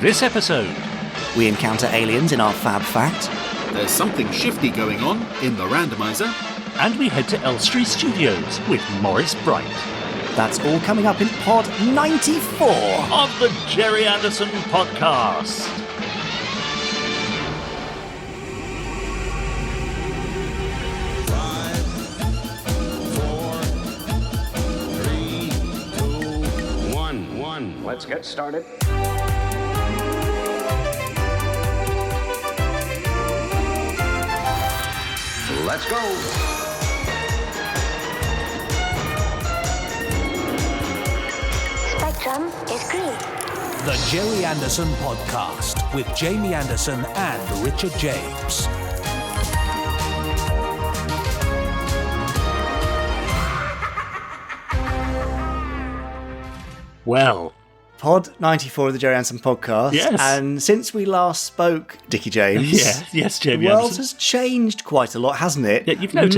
This episode, we encounter aliens in our Fab Fact. There's something shifty going on in the Randomizer. and we head to Elstree Studios with Maurice Bright. That's all coming up in Pod 94 of the Gerry Anderson Podcast. Let's get started. Let's go. Spectrum is green. The Gerry Anderson Podcast with Jamie Anderson and Richard James. Well, Pod 94 of the Gerry Anderson Podcast. Yes. And since we last spoke, Dickie James, yes, the Jamie world Anderson. has changed quite a lot, hasn't it? Yeah, you've noticed.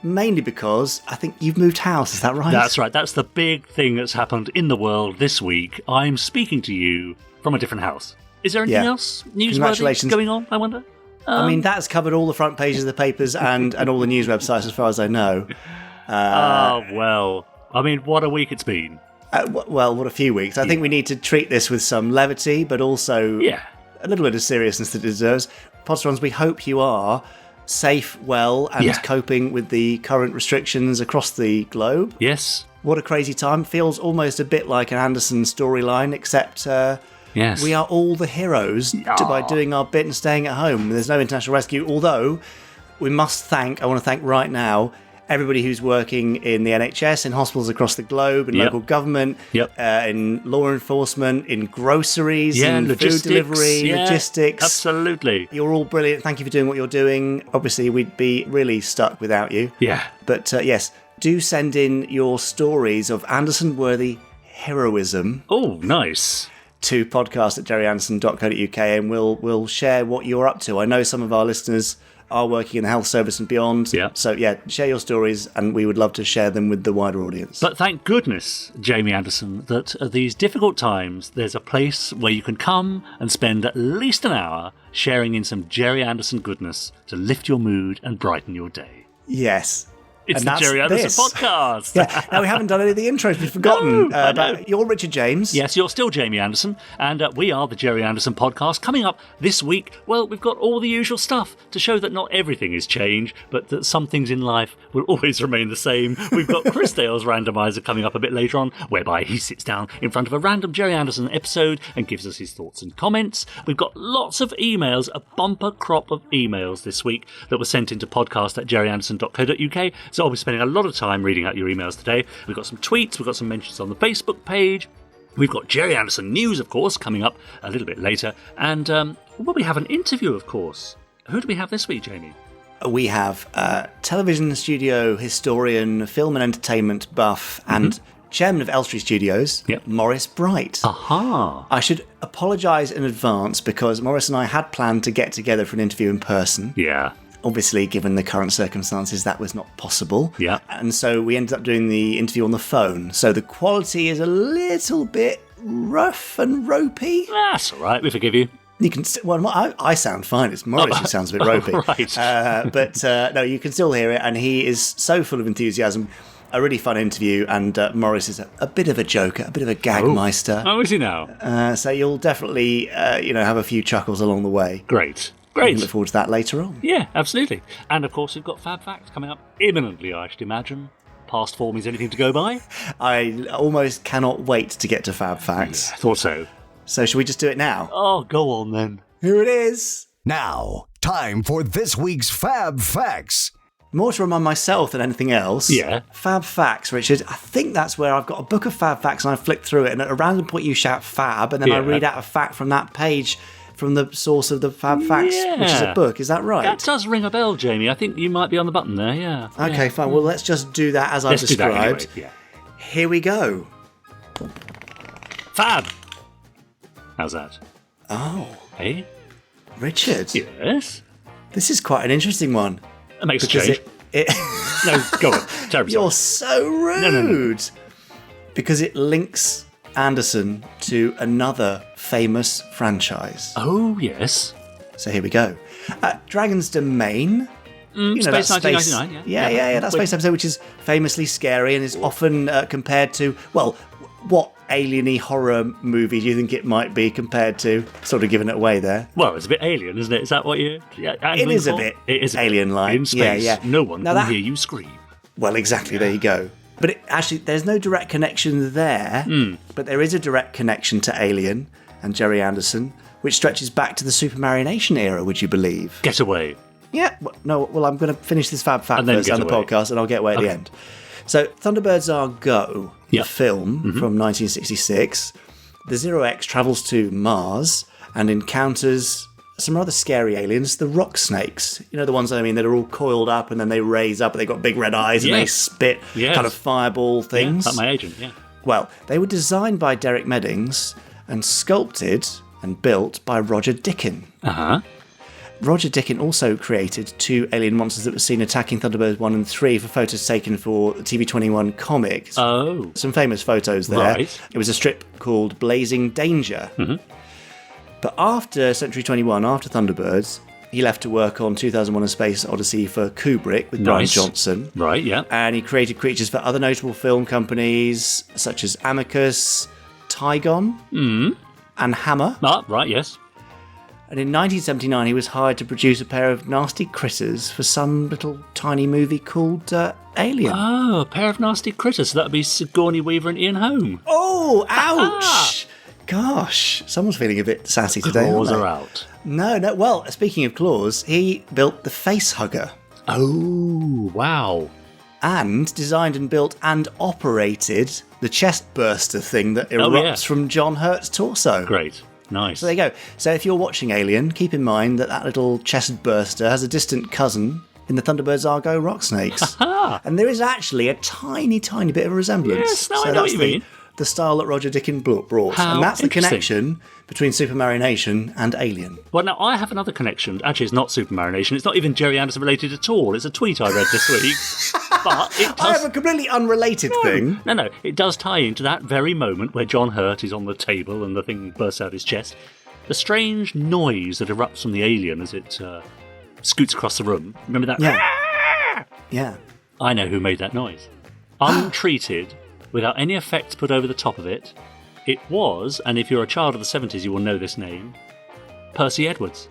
Mainly because I think you've moved house, is that right? That's right. That's the big thing that's happened in the world this week. I'm speaking to you from a different house. Is there anything else newsworthy Congratulations. going on, I wonder? I mean, that's covered all the front pages of the papers and all the news websites as far as I know. Well, I mean, what a week it's been. Well, what a few weeks. I think we need to treat this with some levity, but also a little bit of seriousness that it deserves. Podsterons, we hope you are safe, well, and coping with the current restrictions across the globe. Yes. What a crazy time. Feels almost a bit like an Anderson storyline, except we are all the heroes by doing our bit and staying at home. There's no international rescue, although I want to thank right now everybody who's working in the NHS, in hospitals across the globe, in local government, in law enforcement, in groceries, in food delivery, logistics. Absolutely. You're all brilliant. Thank you for doing what you're doing. Obviously, we'd be really stuck without you. Yeah. But yes, do send in your stories of Anderson-worthy heroism. Oh, nice. To podcast@gerryanderson.co.uk, and we'll share what you're up to. I know some of our listeners are working in the health service and beyond. Yeah. So, share your stories, and we would love to share them with the wider audience. But thank goodness, Jamie Anderson, that at these difficult times, there's a place where you can come and spend at least an hour sharing in some Gerry Anderson goodness to lift your mood and brighten your day. Yes. It's the Gerry Anderson Podcast. Now, we haven't done any of the intros. We've forgotten. But you're Richard James. Yes, you're still Jamie Anderson. And we are the Gerry Anderson Podcast. Coming up this week, well, we've got all the usual stuff to show that not everything is change, but that some things in life will always remain the same. We've got Chris Dale's Randomizer coming up a bit later on, whereby he sits down in front of a random Gerry Anderson episode and gives us his thoughts and comments. We've got lots of emails, a bumper crop of emails this week that were sent into podcast@gerryanderson.co.uk. So I'll be spending a lot of time reading out your emails today. We've got some tweets, we've got some mentions on the Facebook page. We've got Gerry Anderson News, of course, coming up a little bit later. And we have an interview, of course. Who do we have this week, Jamie? We have television studio historian, film and entertainment buff, and chairman of Elstree Studios, Maurice Bright. Aha! I should apologise in advance because Maurice and I had planned to get together for an interview in person. Yeah. Obviously, given the current circumstances, that was not possible. Yeah. And so we ended up doing the interview on the phone. So the quality is a little bit rough and ropey. That's all right. We forgive you. You can I sound fine. It's Maurice who sounds a bit ropey. Right. But no, you can still hear it, and he is so full of enthusiasm. A really fun interview, and Maurice is a bit of a joker, a bit of a gagmeister. Oh, is he now? So you'll definitely have a few chuckles along the way. Great. We can look forward to that later on. Yeah, absolutely. And of course, we've got Fab Facts coming up imminently, I should imagine. Past form is anything to go by? I almost cannot wait to get to Fab Facts. Yeah, thought so. So should we just do it now? Oh, go on then. Here it is. Now, time for this week's Fab Facts. More to remind myself than anything else. Yeah. Fab Facts, Richard. I think that's where I've got a book of Fab Facts and I flick through it, and at a random point you shout Fab, and then I read out a fact from that page from the source of the Fab Facts, which is a book. Is that right? That does ring a bell, Jamie. I think you might be on the button there, yeah. Okay, fine. Well, let's just do that as I've described. Do that anyway. Here we go. Fab! How's that? Oh. Hey? Richard. Yes? This is quite an interesting one. It makes a change. No, go on. Terribly You're so rude. No. Because it links Anderson to another famous franchise. Oh, yes. So here we go. Dragon's Domain. Space 1999, Yeah, that space episode, which is famously scary and is often compared to, well, what alien-y horror movie do you think it might be compared to? Sort of giving it away there. Well, it's a bit alien, isn't it? Is that what you... It is a bit alien-like. In space, yeah. No one can hear you scream. Well, exactly, there you go. But actually, there's no direct connection there, but there is a direct connection to Alien and Gerry Anderson, which stretches back to the Supermarionation era, would you believe? Get away. Yeah, well, I'm going to finish this fab fact first on the podcast, and I'll get away at the end. So, Thunderbirds Are Go, the film from 1966. The Zero X travels to Mars and encounters some rather scary aliens, the rock snakes. You know, the ones, that are all coiled up and then they raise up and they've got big red eyes and they spit kind of fireball things. Yeah, like my agent, yeah. Well, they were designed by Derek Meddings and sculpted and built by Roger Dickin. Uh-huh. Roger Dickin also created 2 alien monsters that were seen attacking Thunderbirds 1 and 3 for photos taken for the TV21 comic. Oh. Some famous photos there. Right. It was a strip called Blazing Danger. Mm-hmm. But after Century 21, after Thunderbirds, he left to work on 2001: A Space Odyssey for Kubrick with Brian Johnson. Right, yeah. And he created creatures for other notable film companies such as Amicus, Tygon, and Hammer. Ah, right, yes. And in 1979, he was hired to produce a pair of nasty critters for some little tiny movie called Alien. Oh, a pair of nasty critters. So that'd be Sigourney Weaver and Ian Holm. Oh, ouch! Gosh, someone's feeling a bit sassy today. Claws are out. No. Well, speaking of claws, he built the face hugger. Oh, wow. And designed and built and operated the chest burster thing that erupts from John Hurt's torso. Great. Nice. So there you go. So if you're watching Alien, keep in mind that little chest burster has a distant cousin in the Thunderbirds Are Go rock snakes. And there is actually a tiny, tiny bit of a resemblance. Yes, no, I know what you mean. The style that Roger Dickin brought. And that's the connection between Supermarionation and Alien. Well, now, I have another connection. Actually, it's not Supermarionation. It's not even Gerry Anderson related at all. It's a tweet I read this week. But it does... I have a completely unrelated thing. No. It does tie into that very moment where John Hurt is on the table and the thing bursts out his chest. The strange noise that erupts from the alien as it scoots across the room. Remember that? Yeah. Yeah. I know who made that noise. Untreated, without any effects put over the top of it, it was, and if you're a child of the 70s you will know this name, Percy Edwards.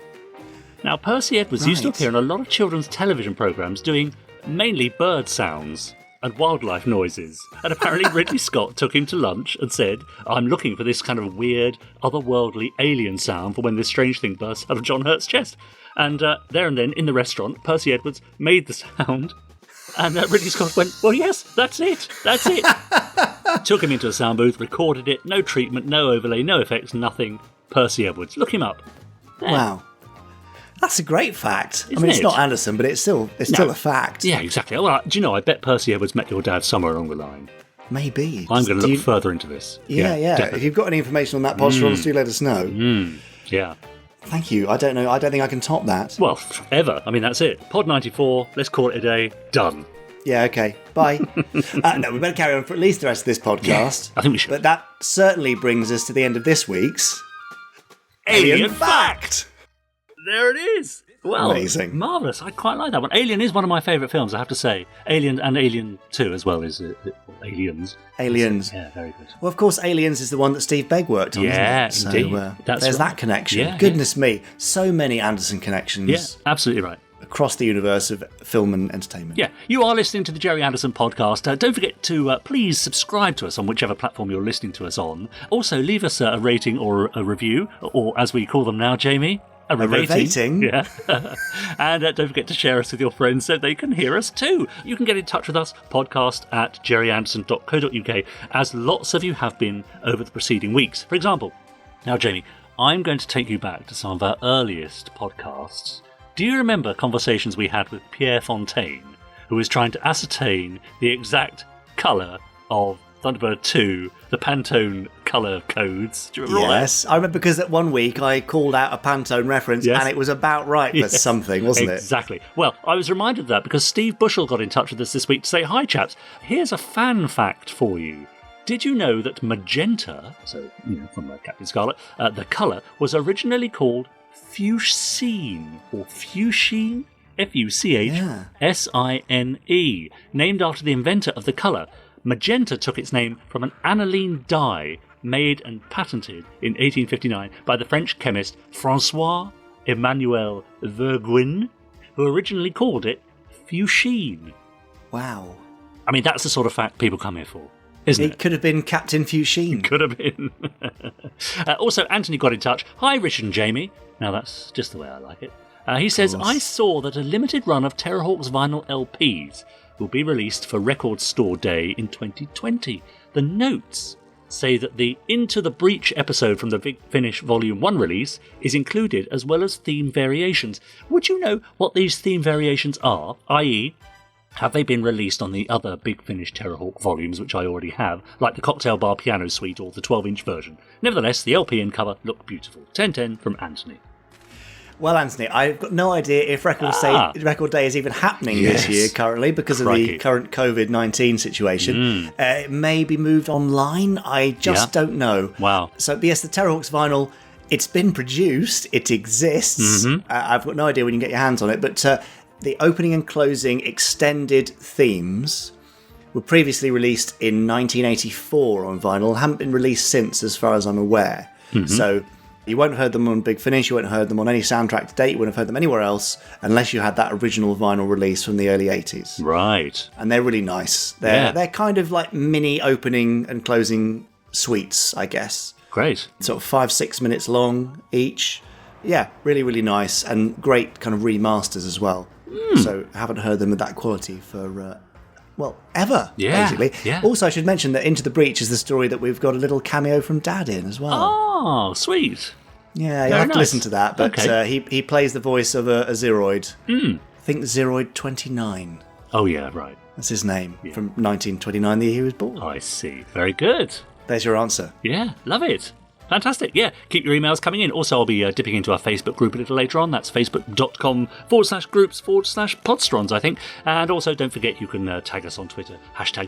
Now, Percy Edwards used to appear in a lot of children's television programmes doing mainly bird sounds and wildlife noises. And apparently Ridley Scott took him to lunch and said, I'm looking for this kind of weird, otherworldly alien sound for when this strange thing bursts out of John Hurt's chest. And there and then, in the restaurant, Percy Edwards made the sound. And Ridley Scott went, well, yes, that's it. Took him into a sound booth, recorded it, no treatment, no overlay, no effects, nothing. Percy Edwards. Look him up. There. Wow. That's a great fact. Isn't it's not Anderson, but it's still a fact. Yeah, exactly. Well, do you know, I bet Percy Edwards met your dad somewhere along the line. Maybe. I'm going to look further into this. Yeah. If you've got any information on that podcast, do let us know. Yeah. Thank you. I don't know. I don't think I can top that. Well, ever. I mean, that's it. Pod 94. Let's call it a day. Done. Yeah, okay. Bye. No, we better carry on for at least the rest of this podcast. I think we should. But that certainly brings us to the end of this week's Alien Fact. There it is. Well, amazing. Marvellous. I quite like that one. Alien is one of my favourite films, I have to say. Alien and Alien 2 as well is Aliens. Aliens. Yeah, very good. Well, of course, Aliens is the one that Steve Begg worked on, isn't it? Indeed. So there's that connection. Yeah, Goodness me. So many Anderson connections. Yeah, absolutely right. Across the universe of film and entertainment. Yeah, you are listening to the Gerry Anderson podcast. Don't forget to please subscribe to us on whichever platform you're listening to us on. Also, leave us a rating or a review, or as we call them now, Jamie, a rating. Yeah. And don't forget to share us with your friends so they can hear us too. You can get in touch with us, podcast@gerryanderson.co.uk, as lots of you have been over the preceding weeks. For example, now, Jamie, I'm going to take you back to some of our earliest podcasts. Do you remember conversations we had with Pierre Fontaine, who was trying to ascertain the exact colour of Thunderbird 2, the Pantone colour codes? Do you remember all that? Yes, I remember because that one week I called out a Pantone reference and it was about right for something, wasn't it? Exactly. Well, I was reminded of that because Steve Bushell got in touch with us this week to say, hi chaps, here's a fan fact for you. Did you know that magenta, so from Captain Scarlet, the colour was originally called fuchsine or fuchsine? Fuchsine, named after the inventor of the colour. Magenta took its name from an aniline dye made and patented in 1859 by the French chemist François Emmanuel Verguin, who originally called it fuchsine. Wow. I mean, that's the sort of fact people come here for, isn't it? It could have been Captain Fuchsine. Could have been. Also, Anthony got in touch. Hi, Richard and Jamie. Now, that's just the way I like it. He says, I saw that a limited run of Terrahawk's vinyl LPs will be released for Record Store Day in 2020. The notes say that the Into the Breach episode from the Big Finish Volume 1 release is included, as well as theme variations. Would you know what these theme variations are? I.e., have they been released on the other Big Finish Terrahawk volumes, which I already have, like the Cocktail Bar Piano Suite or the 12-inch version? Nevertheless, the LP and cover look beautiful. 1010 from Anthony. Well, Anthony, I've got no idea if Record Day is even happening this year currently because of the current COVID-19 situation. It may be moved online. I just don't know. Wow. So, yes, the Terrahawks vinyl, it's been produced. It exists. I've got no idea when you can get your hands on it. But the opening and closing extended themes were previously released in 1984 on vinyl. Haven't been released since, as far as I'm aware. So you won't have heard them on Big Finish, you won't have heard them on any soundtrack to date, you wouldn't have heard them anywhere else unless you had that original vinyl release from the early 80s. Right. And they're really nice. They're kind of like mini opening and closing suites, I guess. Great. Sort of 5-6 minutes long each. Yeah, really, really nice and great kind of remasters as well. So haven't heard them at that quality for... ever, basically. Yeah. Also, I should mention that Into the Breach is the story that we've got a little cameo from Dad in as well. Oh, sweet. Yeah, you'll have to listen to that. But he plays the voice of a Zeroid. I think Zeroid 29. Oh, yeah, right. That's his name from 1929, the year he was born. I see. Very good. There's your answer. Yeah, love it. Fantastic. Yeah, keep your emails coming in. Also, I'll be dipping into our Facebook group a little later on. That's facebook.com/groups/Podstrons, I think. And also, don't forget you can tag us on Twitter.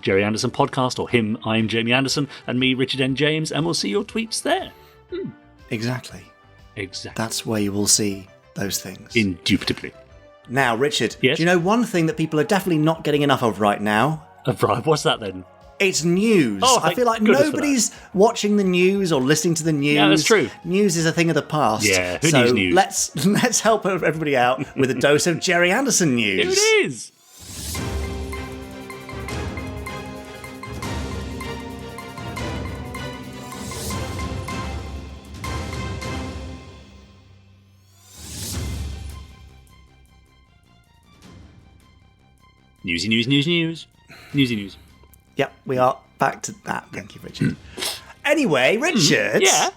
#Gerry Anderson Podcast or him, I'm Jamie Anderson, and me, Richard N. James, and we'll see your tweets there. Exactly. That's where you will see those things. Indubitably. Now, Richard, yes? do you know one thing that people are definitely not getting enough of right now? Right, what's that then? It's news. Oh, I feel like nobody's watching the news or listening to the news. Yeah, that's true. News is a thing of the past. Yeah, who needs news? Let's help everybody out with a dose of Gerry Anderson news. Here it is. Newsy news. Yep, we are back to that. Thank you, Richard. Anyway, Richard. Yeah?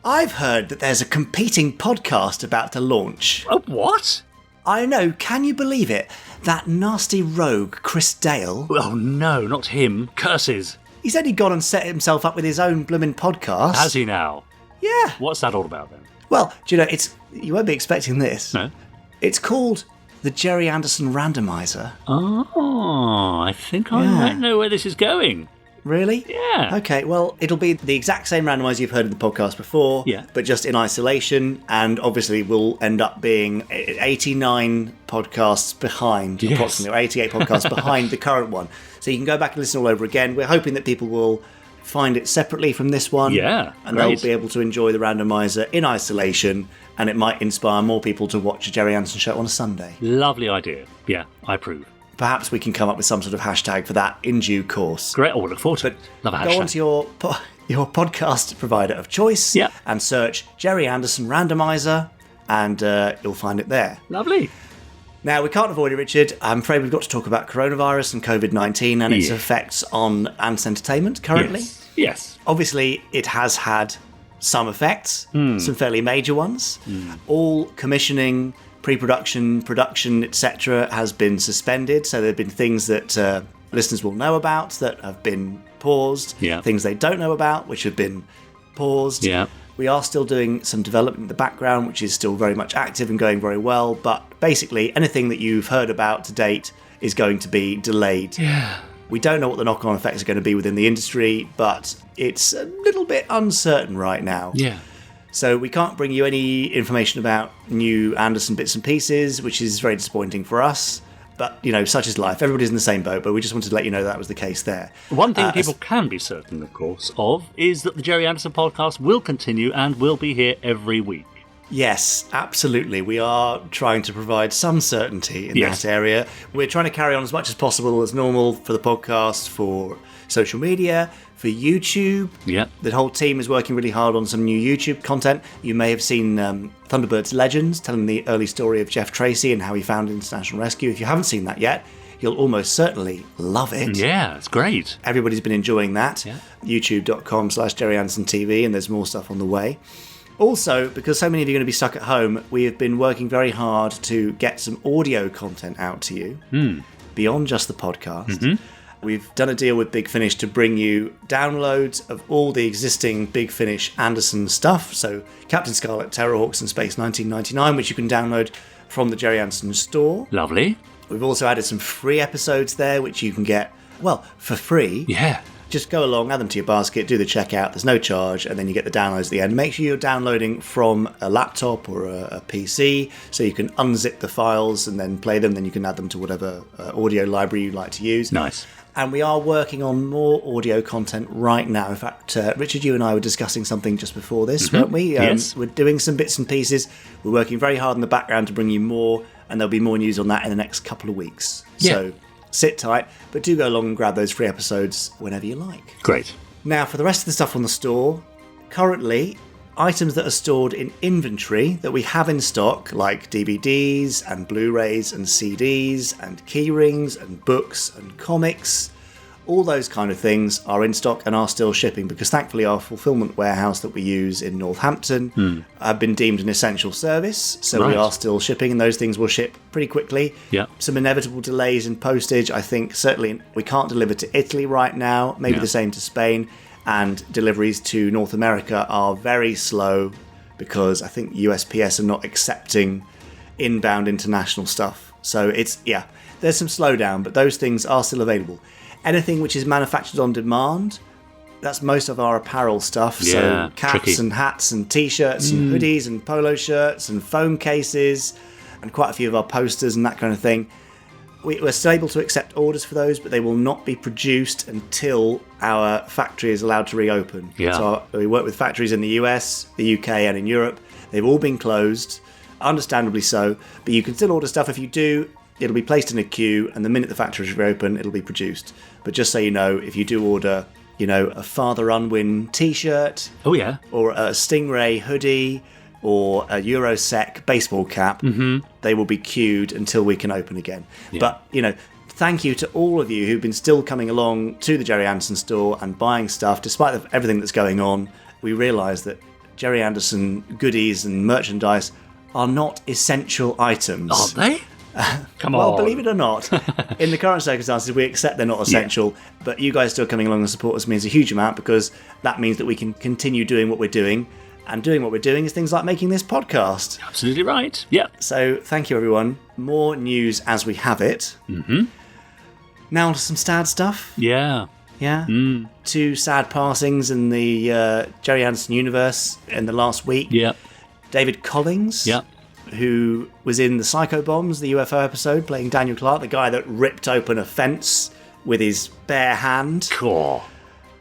I've heard that there's a competing podcast about to launch. Oh, what? I know, can you believe it? That nasty rogue, Chris Dale. Oh, no, not him. Curses. He's only gone and set himself up with his own blooming podcast. Has he now? Yeah. What's that all about then? Well, do you know, you won't be expecting this. No? It's called the Gerry Anderson Randomizer. Oh, I think I might know where this is going. Really? Yeah. Okay, well, it'll be the exact same randomizer you've heard in the podcast before, but just in isolation, and obviously will end up being 89 podcasts behind, approximately, or 88 podcasts behind the current one. So you can go back and listen all over again. We're hoping that people will find it separately from this one. Yeah, and they'll be able to enjoy the randomizer in isolation, and it might inspire more people to watch a Gerry Anderson show on a Sunday. Lovely idea. Yeah, I approve. Perhaps we can come up with some sort of hashtag for that in due course. Great, I will look forward to it. Love a hashtag. Go onto your podcast provider of choice and search Gerry Anderson Randomizer, and you'll find it there. Lovely. Now, we can't avoid it, Richard. I'm afraid we've got to talk about coronavirus and COVID-19 and its effects on Ants Entertainment currently. Yes. Obviously, it has had some effects, some fairly major ones. All commissioning, pre-production, production, etc. has been suspended. So there have been things that listeners will know about that have been paused. Things they don't know about, which have been paused. We are still doing some development in the background, which is still very much active and going very well. But basically, anything that you've heard about to date is going to be delayed We don't know what the knock-on effects are going to be within the industry, but it's a little bit uncertain right now. Yeah. So we can't bring you any information about new Anderson bits and pieces, which is very disappointing for us. But, such is life. Everybody's in the same boat, but we just wanted to let you know that was the case there. One thing people can be certain, of course, of is that the Gerry Anderson podcast will continue and will be here every week. Yes, absolutely. We are trying to provide some certainty in that area. We're trying to carry on as much as possible as normal for the podcast, for social media, for YouTube. Yeah. The whole team is working really hard on some new YouTube content. You may have seen Thunderbirds Legends, telling the early story of Jeff Tracy and how he found International Rescue. If you haven't seen that yet, you'll almost certainly love it. Yeah, it's great. Everybody's been enjoying that. Yeah. YouTube.com/Gerry Anderson TV, and there's more stuff on the way. Also, because so many of you are going to be stuck at home, we have been working very hard to get some audio content out to you beyond just the podcast. Mm-hmm. We've done a deal with Big Finish to bring you downloads of all the existing Big Finish Anderson stuff. So Captain Scarlet, Terrorhawks and Space 1999, which you can download from the Gerry Anderson store. Lovely. We've also added some free episodes there, which you can get, for free. Yeah. Just go along, add them to your basket, do the checkout, there's no charge, and then you get the downloads at the end. Make sure you're downloading from a laptop or a PC, so you can unzip the files and then play them, then you can add them to whatever audio library you like to use. Nice. And we are working on more audio content right now. In fact, Richard, you and I were discussing something just before this, weren't we? Yes. We're doing some bits and pieces. We're working very hard in the background to bring you more, and there'll be more news on that in the next couple of weeks. Yeah. So sit tight, but do go along and grab those free episodes whenever you like. Great. Now, for the rest of the stuff on the store, currently, items that are stored in inventory that we have in stock, like DVDs and Blu-rays and CDs and keyrings and books and comics, all those kind of things are in stock and are still shipping, because thankfully our fulfillment warehouse that we use in Northampton have been deemed an essential service, so we are still shipping, and those things will ship pretty quickly. Yeah. Some inevitable delays in postage. I think certainly we can't deliver to Italy right now, maybe the same to Spain, and deliveries to North America are very slow because I think USPS are not accepting inbound international stuff. So there's some slowdown, but those things are still available. Anything which is manufactured on demand, that's most of our apparel stuff. Yeah, so caps tricky. and hats and t-shirts and hoodies and polo shirts and phone cases and quite a few of our posters and that kind of thing. We're still able to accept orders for those, but they will not be produced until our factory is allowed to reopen. Yeah. So we work with factories in the US, the UK and in Europe. They've all been closed, understandably so, but you can still order stuff. If you do, it'll be placed in a queue, and the minute the factory is reopened, it'll be produced. But just so you know, if you do order, a Father Unwin t-shirt, Oh, yeah. or a Stingray hoodie, or a Eurosec baseball cap, they will be queued until we can open again. Yeah. But, thank you to all of you who've been still coming along to the Gerry Anderson store and buying stuff, despite everything that's going on. We realise that Gerry Anderson goodies and merchandise are not essential items. Aren't they? Come on. Well, believe it or not, in the current circumstances, we accept they're not essential, but you guys still coming along and support us means a huge amount, because that means that we can continue doing what we're doing, and doing what we're doing is things like making this podcast. Absolutely right. Yeah. So thank you, everyone. More news as we have it. Mm-hmm. Now on to some sad stuff. Yeah. Yeah? 2 sad passings in the Gerry Anderson universe in the last week. Yeah. David Collings. Yeah. Who was in the Psycho Bombs, the UFO episode, playing Daniel Clark, the guy that ripped open a fence with his bare hand. Cool.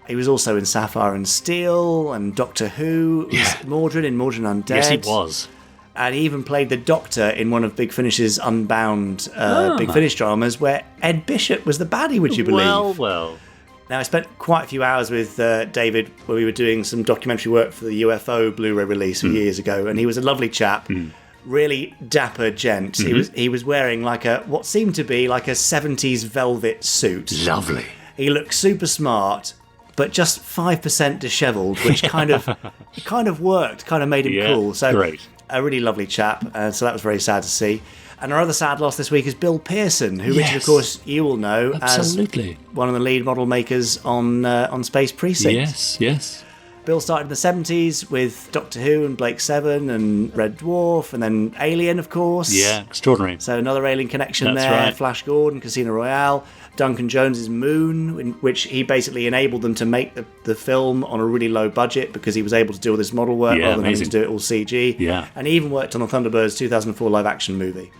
He was also in Sapphire and Steel and Doctor Who. Mordred in Mordred Undead. Yes, he was. And he even played the Doctor in one of Big Finish's Unbound Big Finish dramas, where Ed Bishop was the baddie, would you believe? Well. Now, I spent quite a few hours with David where we were doing some documentary work for the UFO Blu-ray release years ago, and he was a lovely chap. Really dapper gent. He was wearing what seemed to be like a 70s velvet suit. Lovely. He looked super smart, but just 5% dishevelled, which kind of worked, kind of made him cool. So great. A really lovely chap, so that was very sad to see. And our other sad loss this week is Bill Pearson, who, Richard, of course, you will know Absolutely. as one of the lead model makers on Space Precinct. Yes. Bill started in the 70s with Doctor Who and Blake Seven and Red Dwarf, and then Alien, of course. Yeah, extraordinary. So another Alien connection That's there. right. Flash Gordon, Casino Royale, Duncan Jones's Moon, in which he basically enabled them to make the film on a really low budget because he was able to do all this model work rather than having to do it all CG. Yeah. And he even worked on the Thunderbirds 2004 live-action movie.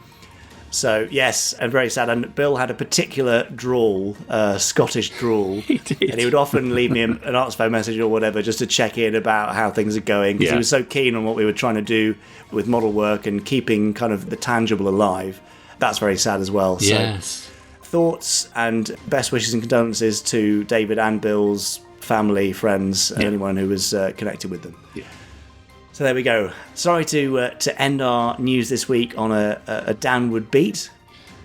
So, yes, and very sad. And Bill had a particular drawl, Scottish drawl. He did. And he would often leave me an answer phone message or whatever just to check in about how things are going. Because he was so keen on what we were trying to do with model work and keeping kind of the tangible alive. That's very sad as well. Yes. So, thoughts and best wishes and condolences to David and Bill's family, friends, and anyone who was connected with them. Yeah. So there we go. Sorry to end our news this week on a downward beat.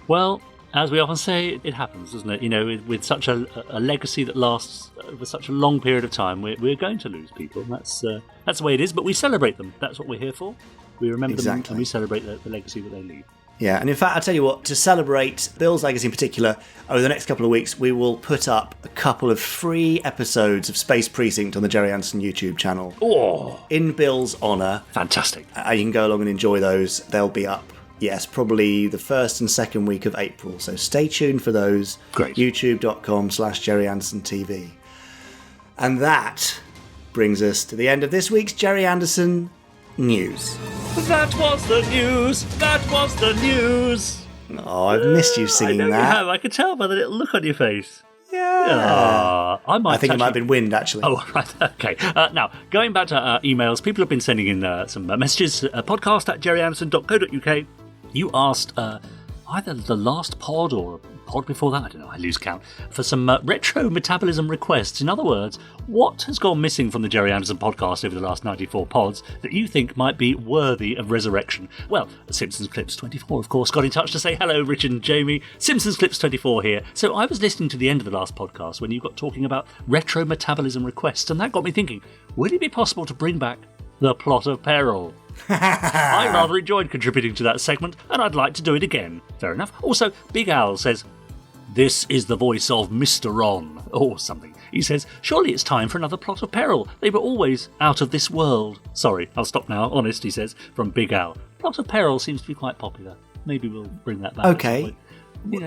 Well, as we often say, it happens, doesn't it? You know, with such a legacy that lasts over such a long period of time, we're going to lose people. That's the way it is, but we celebrate them. That's what we're here for. We remember them and we celebrate the legacy that they leave. Yeah, and in fact, I'll tell you what, to celebrate Bill's legacy in particular, over the next couple of weeks, we will put up a couple of free episodes of Space Precinct on the Gerry Anderson YouTube channel. Oh! In Bill's honour. Fantastic. You can go along and enjoy those. They'll be up, yes, probably the first and second week of April. So stay tuned for those. Great. YouTube.com/Gerry Anderson TV. And that brings us to the end of this week's Gerry Anderson News. That was the news! That was the news! Oh, I've missed you singing I know that. You have. I could tell by the little look on your face. Yeah. I think it might have been wind, actually. Oh, right. Okay. Now, going back to emails, people have been sending in some messages. Podcast@gerryanderson.co.uk. You asked either the last pod or a pod before that, I don't know, I lose count, for some retro metabolism requests. In other words, what has gone missing from the Gerry Anderson podcast over the last 94 pods that you think might be worthy of resurrection? Well, Simpsons Clips 24, of course, got in touch to say hello, Richard and Jamie. Simpsons Clips 24 here. So I was listening to the end of the last podcast when you got talking about retro metabolism requests, and that got me thinking, would it be possible to bring back the Plot of Peril? I rather enjoyed contributing to that segment, and I'd like to do it again. Fair enough. Also, Big Al says, "This is the voice of Mr. Ron," or something. He says, "Surely it's time for another Plot of Peril. They were always out of this world." Sorry, I'll stop now. Honest, he says, from Big Al. Plot of Peril seems to be quite popular. Maybe we'll bring that back. Okay.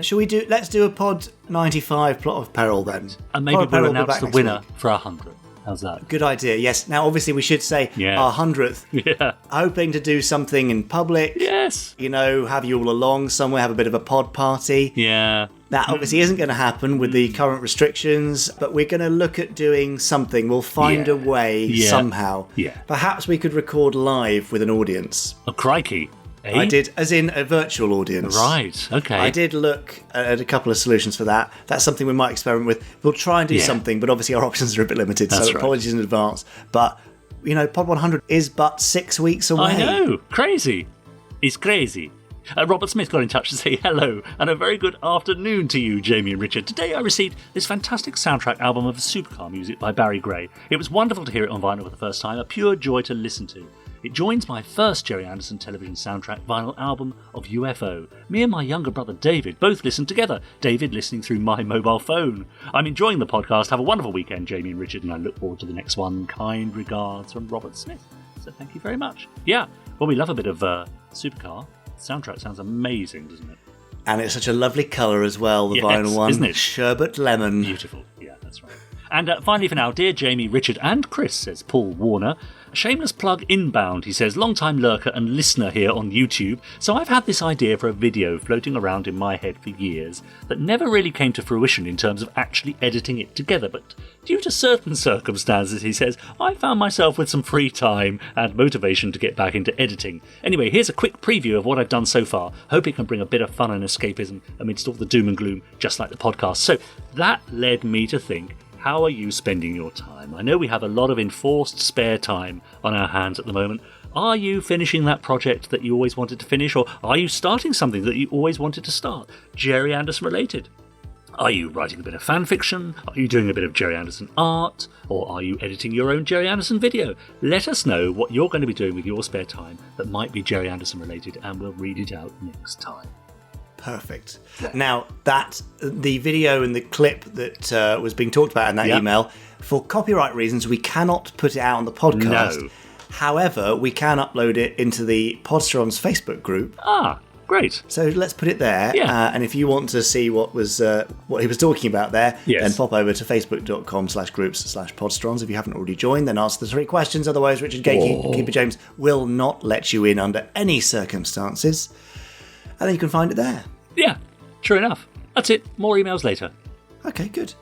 Shall we do? Let's do a pod 95 Plot of Peril then. And maybe we'll announce the winner for our 100th. How's that? Good idea, yes. Now, obviously, we should say our 100th. Yeah. Hoping to do something in public. Yes. You know, have you all along somewhere, have a bit of a pod party. Yeah. That obviously isn't going to happen with the current restrictions, but we're going to look at doing something. We'll find a way somehow. Yeah. Perhaps we could record live with an audience. Oh, crikey. Eh? I did, as in a virtual audience. Right, okay. I did look at a couple of solutions for that. That's something we might experiment with. We'll try and do something, but obviously our options are a bit limited, That's so right. apologies in advance. But, you know, Pod 100 is but 6 weeks away. I know. Crazy. It's crazy. Robert Smith got in touch to say hello and a very good afternoon to you, Jamie and Richard. Today I received this fantastic soundtrack album of supercar music by Barry Gray. It was wonderful to hear it on vinyl for the first time, a pure joy to listen to. It joins my first Gerry Anderson television soundtrack vinyl album of UFO. Me and my younger brother David both listened together, David listening through my mobile phone. I'm enjoying the podcast. Have a wonderful weekend, Jamie and Richard, and I look forward to the next one. Kind regards from Robert Smith. So thank you very much. Yeah, well, we love a bit of supercar. The soundtrack sounds amazing, doesn't it? And it's such a lovely colour as well, the vinyl one. Isn't it? Sherbet lemon. Beautiful. Yeah, that's right. And finally for now, dear Jamie, Richard and Chris, says Paul Warner. Shameless plug inbound, he says, long-time lurker and listener here on YouTube. So I've had this idea for a video floating around in my head for years that never really came to fruition in terms of actually editing it together. But due to certain circumstances, he says, I found myself with some free time and motivation to get back into editing. Anyway, here's a quick preview of what I've done so far. Hope it can bring a bit of fun and escapism amidst all the doom and gloom, just like the podcast. So that led me to think, how are you spending your time? I know we have a lot of enforced spare time on our hands at the moment. Are you finishing that project that you always wanted to finish, or are you starting something that you always wanted to start, Gerry Anderson related? Are you writing a bit of fan fiction? Are you doing a bit of Gerry Anderson art? Or are you editing your own Gerry Anderson video? Let us know what you're going to be doing with your spare time that might be Gerry Anderson related, and we'll read it out next time. Perfect. Now, the video and the clip that was being talked about in that email, for copyright reasons, we cannot put it out on the podcast. No. However, we can upload it into the Podstrons Facebook group. Ah, great. So let's put it there. Yeah. And if you want to see what he was talking about there, Yes. then pop over to facebook.com/groups/podstrons. If you haven't already joined, then ask the 3 questions. Otherwise, Richard Gatekeeper James will not let you in under any circumstances. And then you can find it there. Yeah, true enough. That's it. More emails later. Okay, good.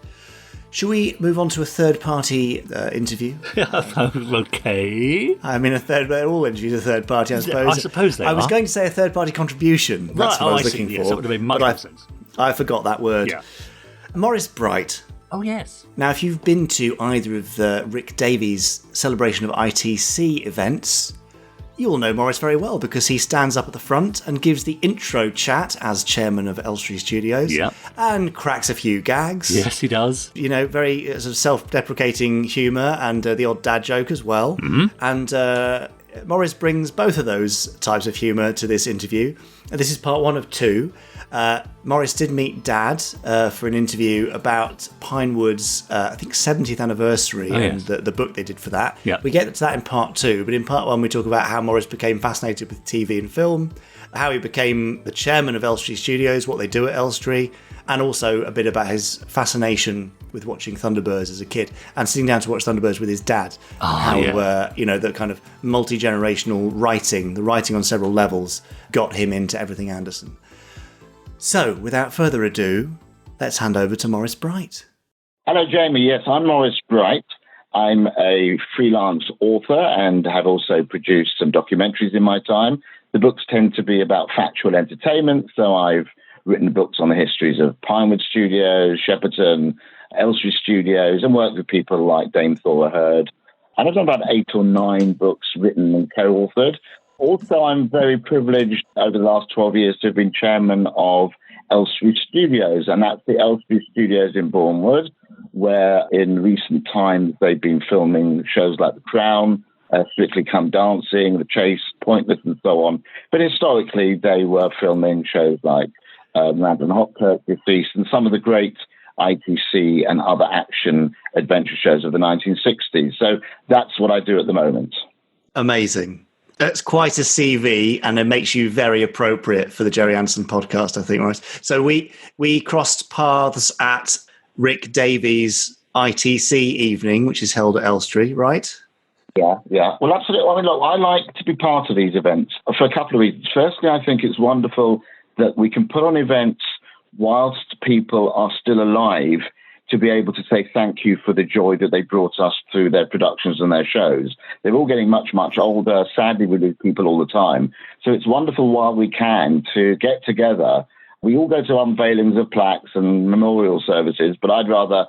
Should we move on to a third-party interview? Okay. I mean, they're all interviews are third-party, I suppose. I suppose they are. I was going to say a third-party contribution. That's what I was looking for. Yes, that would have been much but more sense. I forgot that word. Yeah. Maurice Bright. Oh, yes. Now, if you've been to either of the Rick Davies celebration of ITC events, you'll know Maurice very well because he stands up at the front and gives the intro chat as chairman of Elstree Studios and cracks a few gags. Yes, he does. You know, very sort of self-deprecating humour and the odd dad joke as well. Mm-hmm. And Maurice brings both of those types of humour to this interview. And this is part 1 of 2. Maurice did meet Dad for an interview about Pinewood's, I think, 70th anniversary and the book they did for that. Yep. We get to that in part 2, but in part 1 we talk about how Maurice became fascinated with TV and film, how he became the chairman of Elstree Studios, what they do at Elstree, and also a bit about his fascination with watching Thunderbirds as a kid and sitting down to watch Thunderbirds with his dad. The kind of multi-generational writing, the writing on several levels, got him into everything Anderson. So, without further ado, let's hand over to Maurice Bright. Hello, Jamie. Yes, I'm Maurice Bright. I'm a freelance author and have also produced some documentaries in my time. The books tend to be about factual entertainment, so I've written books on the histories of Pinewood Studios, Shepperton, Elstree Studios, and worked with people like Dame Thora Hird. And I've done about 8 or 9 books written and co-authored. Also, I'm very privileged over the last 12 years to have been chairman of Elstree Studios, and that's the Elstree Studios in Bournemouth, where in recent times they've been filming shows like The Crown, Strictly Come Dancing, The Chase, Pointless, and so on. But historically, they were filming shows like Random Hot Turkey Feast and some of the great ITC and other action adventure shows of the 1960s. So that's what I do at the moment. Amazing. That's quite a CV, and it makes you very appropriate for the Gerry Anderson podcast, I think, Maurice. So we crossed paths at Rick Davies' ITC evening, which is held at Elstree, right? Yeah. Well, absolutely. I mean, look, I like to be part of these events for a couple of reasons. Firstly, I think it's wonderful that we can put on events whilst people are still alive to be able to say thank you for the joy that they brought us through their productions and their shows. They're all getting much, much older. Sadly, we lose people all the time. So it's wonderful while we can to get together. We all go to unveilings of plaques and memorial services, but I'd rather,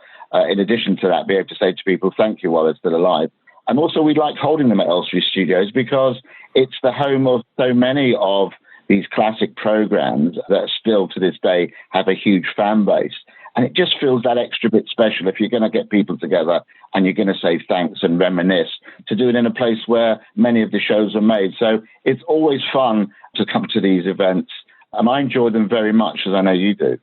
in addition to that, be able to say to people thank you while they're still alive. And also we like holding them at Elstree Studios because it's the home of so many of these classic programs that still to this day have a huge fan base. And it just feels that extra bit special if you're going to get people together and you're going to say thanks and reminisce, to do it in a place where many of the shows are made. So it's always fun to come to these events. And I enjoy them very much, as I know you do.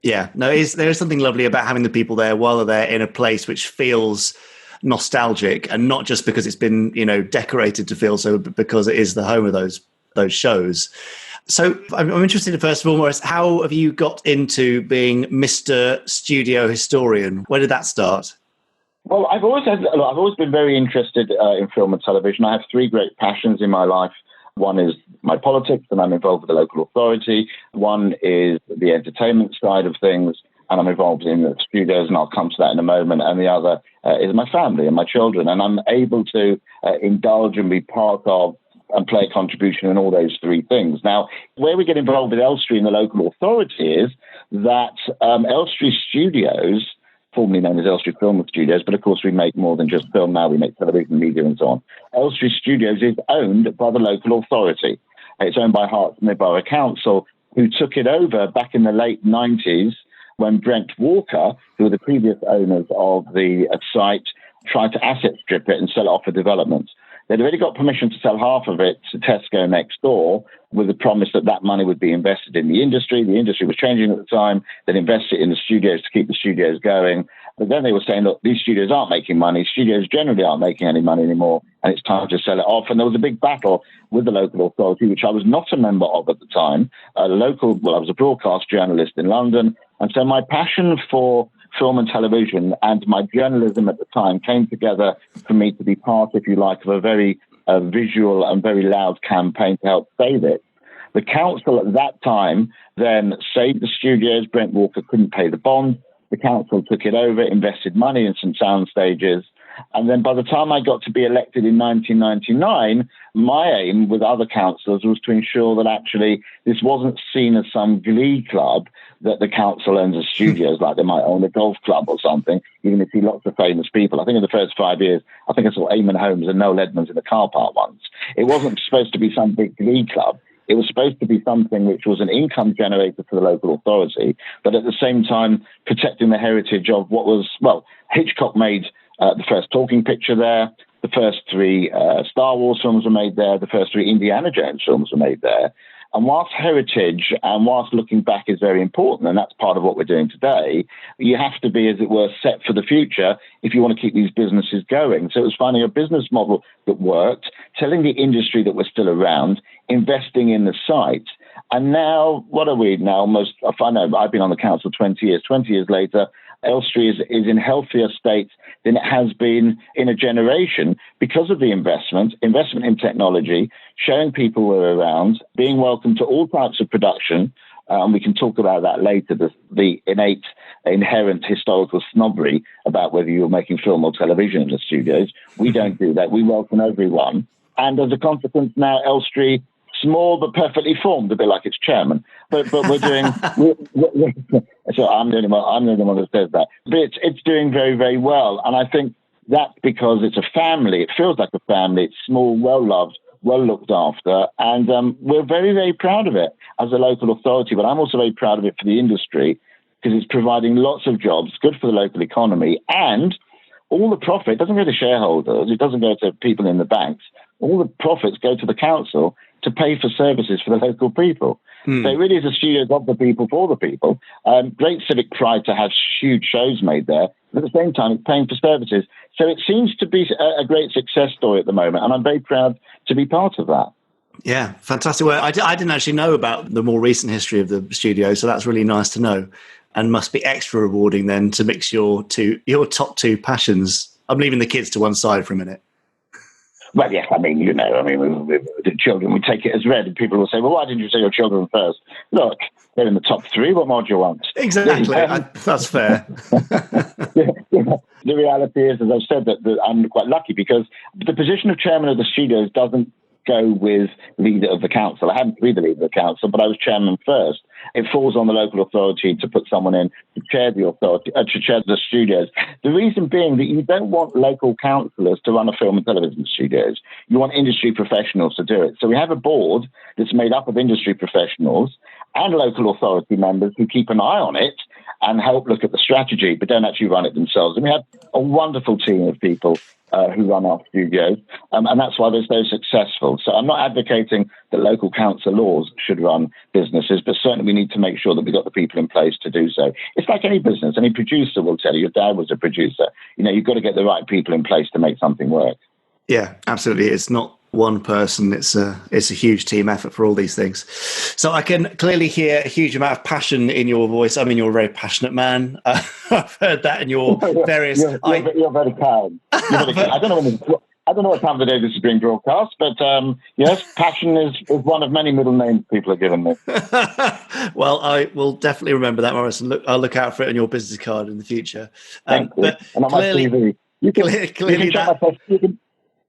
Yeah, no, there is something lovely about having the people there while they're there in a place which feels nostalgic, and not just because it's been, decorated to feel so, but because it is the home of those shows. So I'm interested in, first of all, Maurice, how have you got into being Mr. Studio Historian? Where did that start? Well, I've always been very interested in film and television. I have 3 great passions in my life. One is my politics, and I'm involved with the local authority. One is the entertainment side of things, and I'm involved in the studios, and I'll come to that in a moment. And the other is my family and my children. And I'm able to indulge and be part of and play a contribution in all those 3 things. Now, where we get involved with Elstree and the local authority is that Elstree Studios, formerly known as Elstree Film Studios, but of course we make more than just film now, we make television, media and so on. Elstree Studios is owned by the local authority. It's owned by Hertfordshire Borough Council, who took it over back in the late 90s when Brent Walker, who were the previous owners of the site, tried to asset strip it and sell it off for development. They'd already got permission to sell half of it to Tesco next door with the promise that that money would be invested in the industry. The industry was changing at the time. They'd invest it in the studios to keep the studios going. But then they were saying, look, these studios aren't making money. Studios generally aren't making any money anymore, and it's time to sell it off. And there was a big battle with the local authority, which I was not a member of at the time. I was a broadcast journalist in London. And so my passion for film and television and my journalism at the time came together for me to be part, if you like, of a very visual and very loud campaign to help save it. The council at that time then saved the studios. Brent Walker couldn't pay the bond. The council took it over, invested money in some sound stages. And then by the time I got to be elected in 1999, my aim with other councillors was to ensure that actually this wasn't seen as some glee club that the council owns the studios like they might own a golf club or something. You're going to see lots of famous people. I think in the first 5 years, I think I saw Eamon Holmes and Noel Edmonds in the car park once. It wasn't supposed to be some big glee club. It was supposed to be something which was an income generator for the local authority, but at the same time protecting the heritage of what was, Hitchcock made the first talking picture there. The first 3 Star Wars films were made there. The first 3 Indiana Jones films were made there. And whilst heritage and whilst looking back is very important, and that's part of what we're doing today, you have to be, as it were, set for the future if you want to keep these businesses going. So it was finding a business model that worked, telling the industry that we're still around, investing in the site. And now, what are we now? I've been on the council 20 years. 20 years later, Elstree is in healthier state than it has been in a generation because of the investment in technology, showing people we're around, being welcome to all types of production. We can talk about that later, the inherent historical snobbery about whether you're making film or television in the studios. We don't do that. We welcome everyone. And as a consequence, now Elstree, small but perfectly formed, a bit like its chairman. But we're doing. So I'm the only one that says that. But it's doing very, very well, and I think that's because it's a family. It feels like a family. It's small, well loved, well looked after, and we're very, very proud of it as a local authority. But I'm also very proud of it for the industry because it's providing lots of jobs, good for the local economy, and all the profit doesn't go to shareholders. It doesn't go to people in the banks. All the profits go to the council to pay for services for the local people. So it really is a studio of the people for the people. Great civic pride to have huge shows made there. But at the same time, it's paying for services. So it seems to be a great success story at the moment, and I'm very proud to be part of that. Yeah, fantastic. Well, I didn't actually know about the more recent history of the studio, so that's really nice to know, and must be extra rewarding then to mix your top 2 passions. I'm leaving the kids to one side for a minute. Well, yes, the children, we take it as read, and people will say, well, why didn't you say your children first? Look, they're in the top 3. What more do you want? Exactly. That's fair. The reality is, as I've said, that I'm quite lucky because the position of chairman of the studios doesn't go with leader of the council. I happen to be the leader of the council, but I was chairman first. It falls on the local authority to put someone in to chair the authority, to chair the studios. The reason being that you don't want local councillors to run a film and television studios. You want industry professionals to do it. So we have a board that's made up of industry professionals and local authority members who keep an eye on it and help look at the strategy, but don't actually run it themselves. And we have a wonderful team of people who run our studios, and that's why they're so successful. So I'm not advocating that local council laws should run businesses, but certainly we need to make sure that we've got the people in place to do so. It's like any business. Any producer will tell you, your dad was a producer. You've got to get the right people in place to make something work. Yeah, absolutely. It's not one person. It's a huge team effort for all these things. So I can clearly hear a huge amount of passion in your voice. I mean, you're a very passionate man. I've heard that in your various. You're very kind. I don't know what time of the day this is being broadcast, but yes, passion is one of many middle names people have given me. Well, I will definitely remember that, Morris, and I'll look out for it on your business card in the future. Thank you. And on clearly, my TV. You can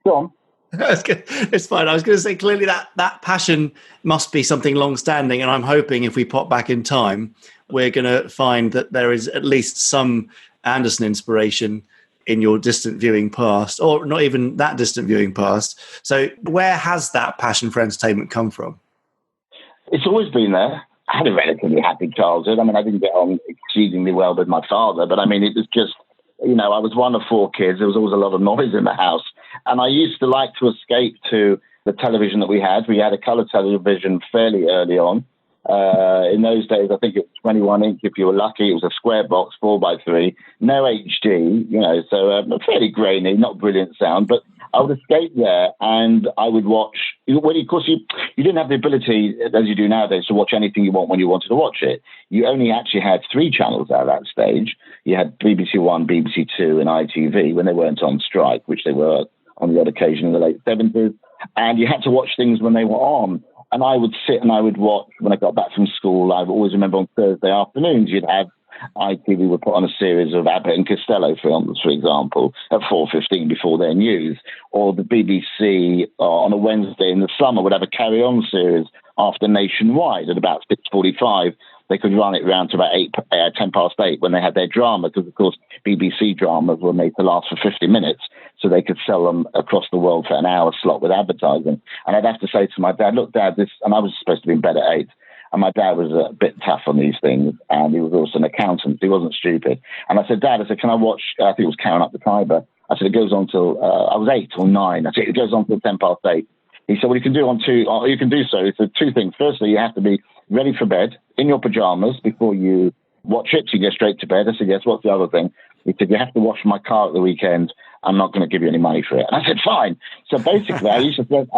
go on. It's fine. I was going to say, clearly that passion must be something long-standing, and I'm hoping if we pop back in time, we're going to find that there is at least some Anderson inspiration in your distant viewing past, or not even that distant viewing past. So where has that passion for entertainment come from? It's always been there. I had a relatively happy childhood. I mean, I didn't get on exceedingly well with my father, but I mean, it was just, I was one of 4 kids. There was always a lot of noise in the house. And I used to like to escape to the television that we had. We had a colour television fairly early on. In those days, I think it was 21 inch if you were lucky. It was a square box, 4x3, no HD, so fairly grainy, not brilliant sound. But I would escape there and I would watch. Well, of course, you didn't have the ability, as you do nowadays, to watch anything you want when you wanted to watch it. You only actually had 3 channels at that stage. You had BBC One, BBC Two, and ITV when they weren't on strike, which they were on the odd occasion in the late 70s. And you had to watch things when they were on. And I would sit and I would watch when I got back from school. I always remember on Thursday afternoons, you'd have ITV would put on a series of Abbott and Costello films, for example, at 4:15 before their news. Or the BBC on a Wednesday in the summer would have a carry-on series after Nationwide at about 6:45. They could run it round to about 10 past 8 when they had their drama, because, of course, BBC dramas were made to last for 50 minutes, so they could sell them across the world for an hour slot with advertising. And I'd have to say to my dad, look, Dad, this, and I was supposed to be in bed at 8, and my dad was a bit tough on these things, and he was also an accountant. He wasn't stupid. And I said, Dad, can I watch, I think it was Carrying Up the Tiber. I said, it goes on till, I was 8 or 9. I said, it goes on till 10 past 8. He said, well, you can do so. He said 2 things. Firstly, you have to be ready for bed in your pajamas before you watch it. So you go straight to bed. I said, yes, what's the other thing? He said, you have to wash my car at the weekend. I'm not going to give you any money for it. And I said, fine. So basically, I spent,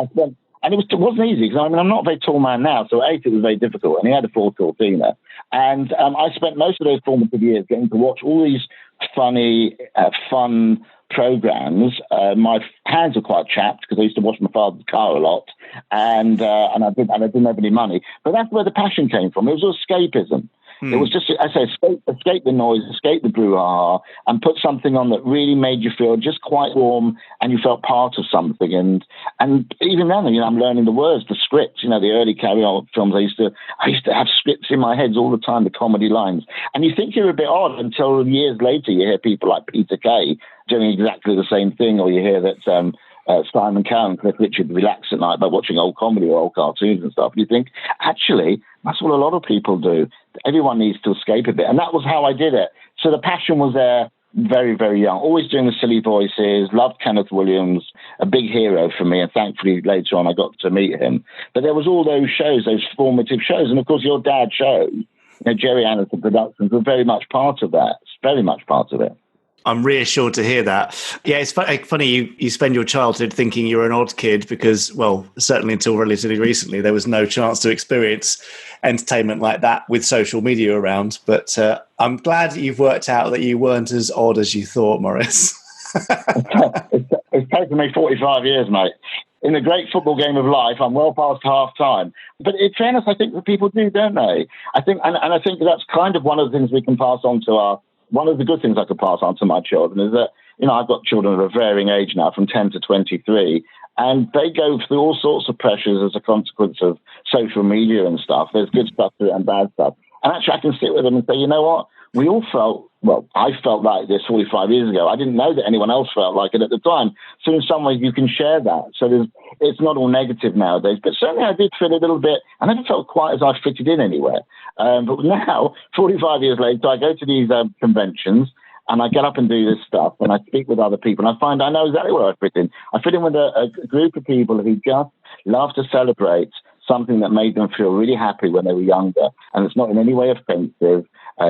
and it wasn't easy, because I'm not a very tall man now. So at 8, it was very difficult. And he had a 4-14er. And I spent most of those formative years getting to watch all these funny, fun programs. My hands were quite chapped because I used to wash my father's car a lot, and I didn't have any money. But that's where the passion came from. It was escapism. It was just, I say, escape the noise, escape the brouhaha, and put something on that really made you feel just quite warm, and you felt part of something. And even then, I'm learning the words, the scripts. The early carry-on films, I used to have scripts in my head all the time, the comedy lines. And you think you're a bit odd until years later you hear people like Peter Kay doing exactly the same thing, or you hear that Simon Cowell and Cliff Richard relax at night by watching old comedy or old cartoons and stuff. You think, actually, that's what a lot of people do. Everyone needs to escape a bit. And that was how I did it. So the passion was there very, very young. Always doing the silly voices, loved Kenneth Williams, a big hero for me. And thankfully, later on, I got to meet him. But there was all those shows, those formative shows. And, of course, your dad's show, Gerry Anderson Productions, were very much part of that. Very much part of it. I'm reassured to hear that. Yeah, it's funny you spend your childhood thinking you're an odd kid because, well, certainly until relatively recently, there was no chance to experience entertainment like that with social media around. But I'm glad that you've worked out that you weren't as odd as you thought, Maurice. It's taken me 45 years, mate. In the great football game of life, I'm well past half time. But in fairness, I think that people do, don't they? I think that's kind of one of the things we can pass on to one of the good things I could pass on to my children is that, I've got children of a varying age now, from 10 to 23, and they go through all sorts of pressures as a consequence of social media and stuff. There's good stuff to it and bad stuff. And actually, I can sit with them and say, you know what? We all I felt like this 45 years ago. I didn't know that anyone else felt like it at the time. So in some ways, you can share that. So it's not all negative nowadays. But certainly I did feel a little bit, I never felt quite as I fitted in anywhere. But now, 45 years later, I go to these conventions and I get up and do this stuff and I speak with other people and I find I know exactly where I fit in. I fit in with a group of people who just love to celebrate something that made them feel really happy when they were younger. And it's not in any way offensive.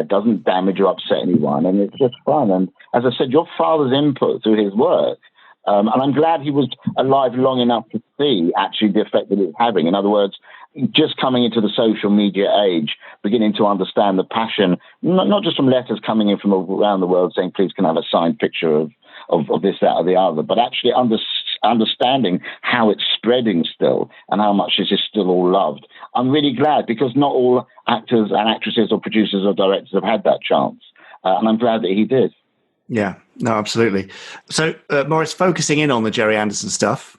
Doesn't damage or upset anyone, and it's just fun. And as I said, your father's input through his work, and I'm glad he was alive long enough to see actually the effect that it was having. In other words, just coming into the social media age, beginning to understand the passion, not just from letters coming in from around the world saying, please can I have a signed picture of this, that, or the other, but actually understanding how it's spreading still and how much this is still all loved. I'm really glad, because not all actors and actresses or producers or directors have had that chance. And I'm glad that he did. Yeah, no, absolutely. So, Maurice, focusing in on the Gerry Anderson stuff,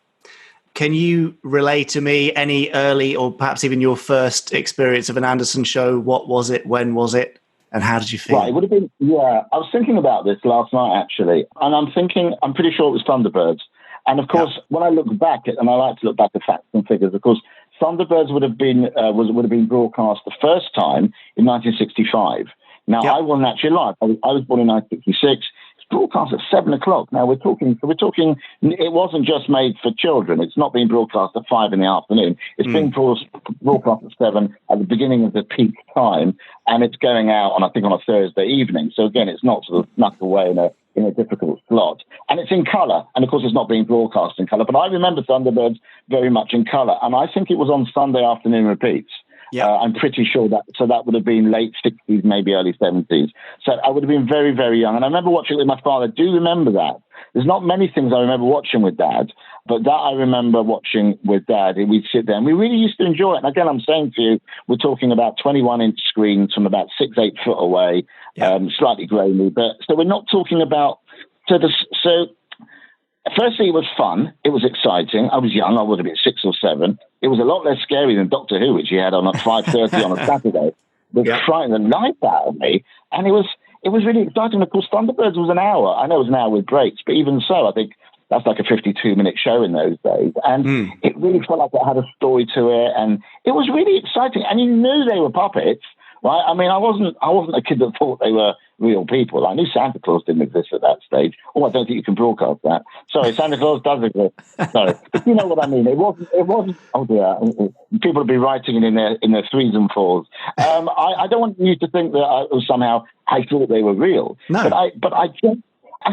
can you relay to me any early or perhaps even your first experience of an Anderson show? What was it? When was it? And how did you feel? Right, it would have been, I was thinking about this last night, actually. And I'm pretty sure it was Thunderbirds. And of course, when I look back at, and I like to look back at facts and figures, of course, Thunderbirds would have been broadcast the first time in 1965. Now, I wasn't actually alive. I was born in 1966. It's broadcast at 7 o'clock. Now we're talking, it wasn't just made for children. It's not being broadcast at 5 in the afternoon. It's being broadcast at 7 at the beginning of the peak time, and it's going out on a Thursday evening. So again, it's not sort of snuck away in a difficult slot. And it's in colour. And of course, it's not being broadcast in colour. But I remember Thunderbirds very much in colour. And I think it was on Sunday afternoon repeats. Yeah. I'm pretty sure that would have been late 60s, maybe early 70s. So I would have been very, very young. And I remember watching it with my father. I do remember that. There's not many things I remember watching with Dad, but that I remember watching with Dad. We'd sit there and we really used to enjoy it. And again, I'm saying to you, we're talking about 21-inch screens from about 6-8 foot away, slightly grainy. But so we're not talking about firstly, it was fun. It was exciting. I was young. I would have been 6 or 7. It was a lot less scary than Doctor Who, which he had on at 5:30 on a Saturday. It frightened the life out of me. And it was really exciting. Of course, Thunderbirds was an hour. I know it was an hour with breaks, but even so, I think that's like a 52-minute show in those days. And it really felt like it had a story to it. And it was really exciting. And you knew they were puppets. Right? I mean, I wasn't a kid that thought they were real people. I knew Santa Claus didn't exist at that stage. Oh, I don't think you can broadcast that. Sorry, Santa Claus does exist. Sorry, but you know what I mean. It wasn't. Oh dear, people would be writing it in their 3s and 4s. I don't want you to think that somehow I thought they were real. No, but I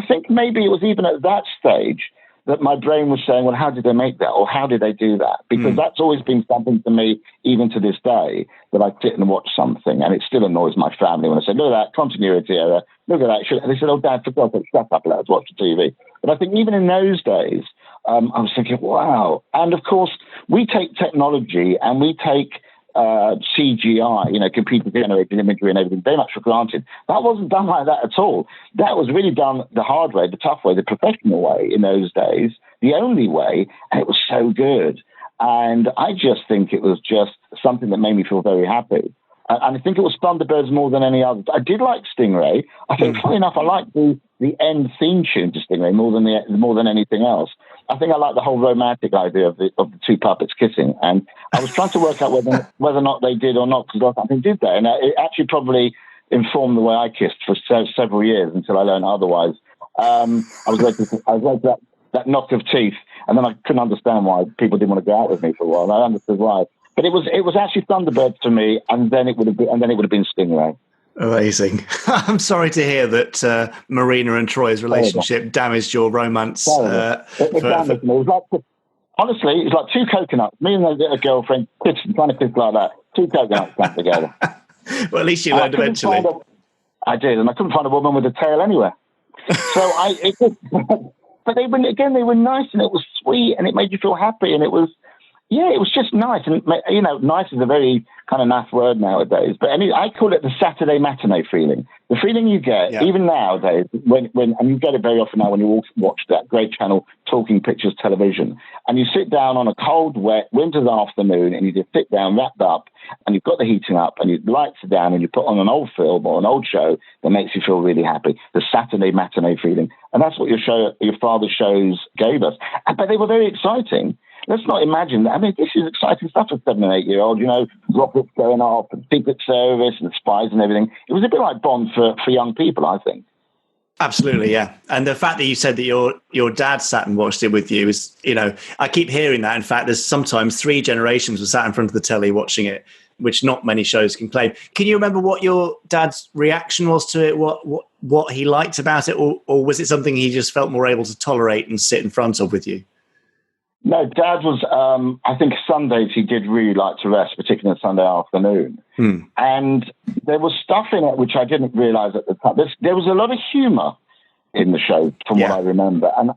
think maybe it was even at that stage that my brain was saying, well, how did they make that? Or how did they do that? Because that's always been something to me, even to this day, that I sit and watch something, and it still annoys my family when I say, look at that, continuity error, look at that. And they said, oh, Dad, for God's sake, shut up, let us watch the TV. But I think even in those days, I was thinking, wow. And of course, we take technology and we take CGI, computer-generated imagery and everything, very much for granted. That wasn't done like that at all. That was really done the hard way, the tough way, the professional way in those days, the only way, and it was so good. And I just think it was just something that made me feel very happy. And I think it was Thunderbirds more than any other. I did like Stingray. I think, funny enough, I liked the end theme tune to Stingray more than anything else. I think I like the whole romantic idea of the two puppets kissing, and I was trying to work out whether or not they did or not, because I think did they, and it actually probably informed the way I kissed for several years until I learned otherwise. I was like that knock of teeth, and then I couldn't understand why people didn't want to go out with me for a while. And I understood why, but it was actually Thunderbirds for me, and then it would have been Stingray. Amazing. I'm sorry to hear that Marina and Troy's relationship damaged your romance. It damaged me. It was like, honestly, it was like two coconuts. Me and a girlfriend trying to kiss like that. Two coconuts stuck together. Well, at least you learned eventually. I did, and I couldn't find a woman with a tail anywhere. But they were nice, and it was sweet, and it made you feel happy, and it was just nice. And, nice is a very kind of naff word nowadays. But I call it the Saturday matinee feeling. The feeling you get, even nowadays, when and you get it very often now when you watch that great channel, Talking Pictures Television, and you sit down on a cold, wet winter's afternoon, and you just sit down, wrapped up, and you've got the heating up, and your lights are down, and you put on an old film or an old show that makes you feel really happy. The Saturday matinee feeling. And that's what your father's shows gave us. But they were very exciting. Let's not imagine that. I mean, this is exciting stuff for 7 and 8 year old, rockets going off and Secret Service and spies and everything. It was a bit like Bond for young people, I think. Absolutely, yeah. And the fact that you said that your dad sat and watched it with you is, I keep hearing that. In fact, there's sometimes 3 generations were sat in front of the telly watching it, which not many shows can claim. Can you remember what your dad's reaction was to it? What he liked about it, or was it something he just felt more able to tolerate and sit in front of with you? No, Dad was, I think Sundays he did really like to rest, particularly Sunday afternoon. And there was stuff in it which I didn't realise at the time. There was a lot of humour in the show, from what I remember. And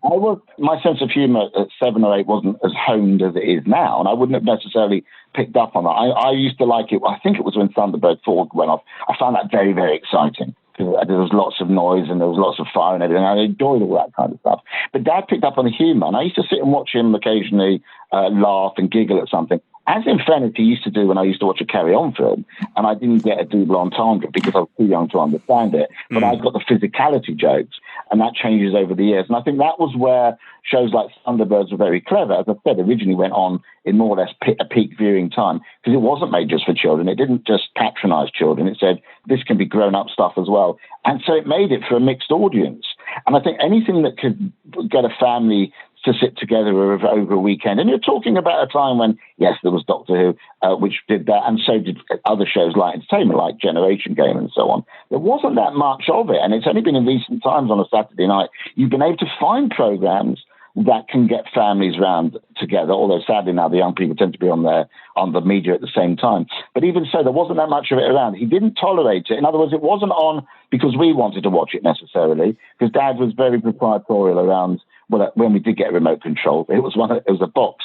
my sense of humour at 7 or 8 wasn't as honed as it is now, and I wouldn't have necessarily picked up on that. I used to like it. I think it was when Thunderbird 4 went off. I found that very, very exciting. There was lots of noise and there was lots of fire and everything. I enjoyed all that kind of stuff. But Dad picked up on the humour, and I used to sit and watch him occasionally laugh and giggle at something, as in fairness he used to do when I used to watch a Carry On film, and I didn't get a double entendre because I was too young to understand it. But I got the physicality jokes, and that changes over the years. And I think that was where shows like Thunderbirds were very clever. As I said, originally went on in more or less a peak viewing time, because it wasn't made just for children. It didn't just patronise children. It said, this can be grown-up stuff as well. And so it made it for a mixed audience. And I think anything that could get a family to sit together over a weekend. And you're talking about a time when, yes, there was Doctor Who, which did that, and so did other shows like entertainment, like Generation Game and so on. There wasn't that much of it, and it's only been in recent times on a Saturday night you've been able to find programs that can get families round together, although sadly now the young people tend to be on the media at the same time. But even so, there wasn't that much of it around. He didn't tolerate it. In other words, it wasn't on because we wanted to watch it necessarily, because Dad was very proprietorial around, well, when we did get a remote control, it was a box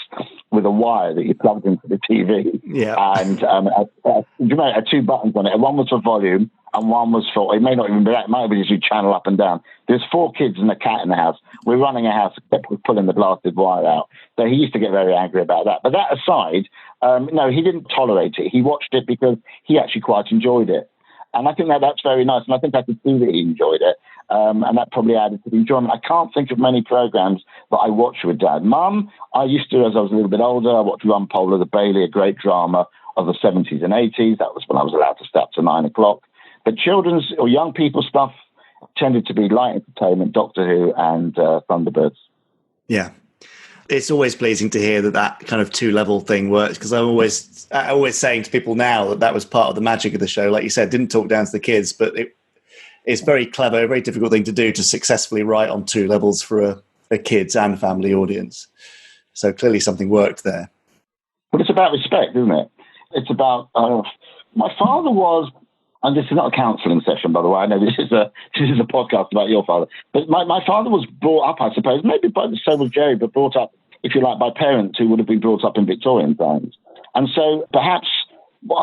with a wire that you plugged into the TV. Yeah. And it had two buttons on it. One was for volume and one was for, it may not even be that, it might be just you channel up and down. There's 4 kids and a cat in the house. We're running a house, kept pulling the blasted wire out. So he used to get very angry about that. But that aside, no, he didn't tolerate it. He watched it because he actually quite enjoyed it. And I think that's very nice. And I think I could see that he enjoyed it. And that probably added to the enjoyment. I can't think of many programs that I watched with Dad. Mum, I used to, as I was a little bit older, I watched Rumpole of the Bailey, a great drama of the 70s and 80s. That was when I was allowed to stay up to 9 o'clock. But children's or young people stuff tended to be light entertainment, Doctor Who and Thunderbirds. Yeah. It's always pleasing to hear that kind of 2-level thing works, because I'm always saying to people now that was part of the magic of the show. Like you said, didn't talk down to the kids, but it's very clever, a very difficult thing to do to successfully write on 2 levels for a kids and family audience. So clearly something worked there. But it's about respect, isn't it? It's about, my father was, and this is not a counselling session, by the way. I know this is a podcast about your father. But my father was brought up, I suppose, maybe so was Gerry, but brought up, if you like, by parents who would have been brought up in Victorian times. And so perhaps,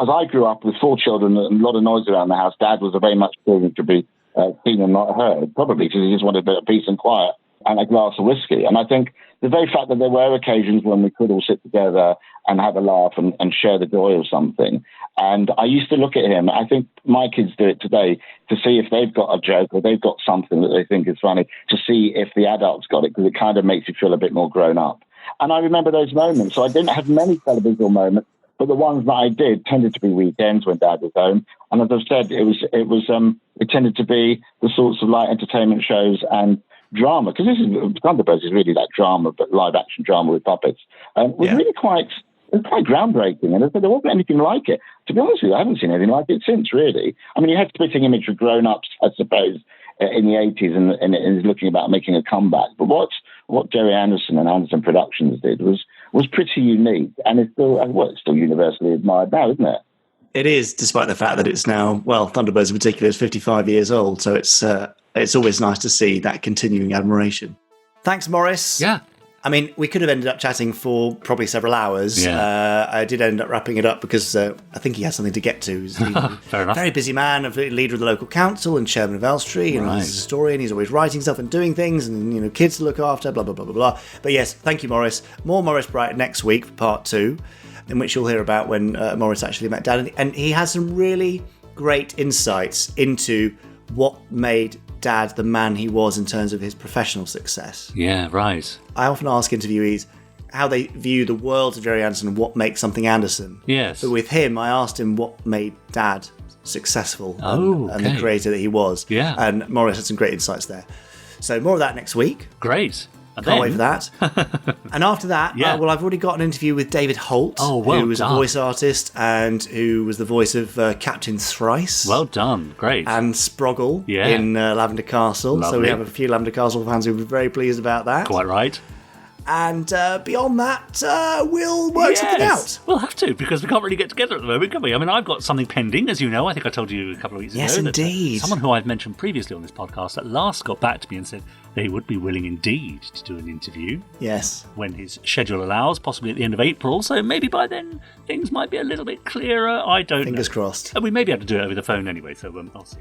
as I grew up with 4 children and a lot of noise around the house, Dad was very much feeling to be seen and not heard, probably because he just wanted a bit of peace and quiet and a glass of whiskey. And I think the very fact that there were occasions when we could all sit together and have a laugh and share the joy of something. And I used to look at him, I think my kids do it today, to see if they've got a joke or they've got something that they think is funny, to see if the adults got it, because it kind of makes you feel a bit more grown up. And I remember those moments. So I didn't have many televisual moments, but the ones that I did tended to be weekends when Dad was home. And as I've said, it tended to be the sorts of light entertainment shows and drama, because Thunderbirds is really that drama, but live action drama with puppets. Was really quite groundbreaking, and there wasn't anything like it. To be honest with you, I haven't seen anything like it since, really. I mean, you had spitting image for grown-ups, I suppose, in the 80s, and is looking about making a comeback. But what Gerry Anderson and Anderson Productions did was pretty unique, and it's still universally admired now, isn't it? It is, despite the fact that it's now, well, Thunderbirds in particular is 55 years old, so it's always nice to see that continuing admiration. Thanks, Maurice. Yeah. I mean, we could have ended up chatting for probably several hours. Yeah. I did end up wrapping it up because I think he has something to get to. He's Fair enough. Very busy man, leader of the local council and chairman of Elstree, and he's a historian. He's always writing stuff and doing things, and kids to look after, blah, blah, blah, blah, blah. But yes, thank you, Maurice. More Maurice Bright next week for part 2, in which you'll hear about when Maurice actually met Dad. And he has some really great insights into what made Dad the man he was in terms of his professional success. Yeah, right. I often ask interviewees how they view the world of Gerry Anderson and what makes something Anderson. Yes. But with him, I asked him what made Dad successful and the creator that he was. Yeah. And Maurice had some great insights there. So more of that next week. Great. Can't wait for that. And after that, I've already got an interview with David Holt, who was a voice artist and who was the voice of Captain Thrice. Well done. Great. And Sproggle in Lavender Castle. Lovely. So we have a few Lavender Castle fans who were very pleased about that. Quite right. And beyond that, we'll work something out. We'll have to, because we can't really get together at the moment, can we? I mean, I've got something pending, as you know. I think I told you a couple of weeks ago. Yes, indeed. Someone who I've mentioned previously on this podcast at last got back to me and said they would be willing indeed to do an interview. Yes. When his schedule allows, possibly at the end of April. So maybe by then things might be a little bit clearer. I don't know. Fingers crossed. And we may be able to do it over the phone anyway, so I'll see.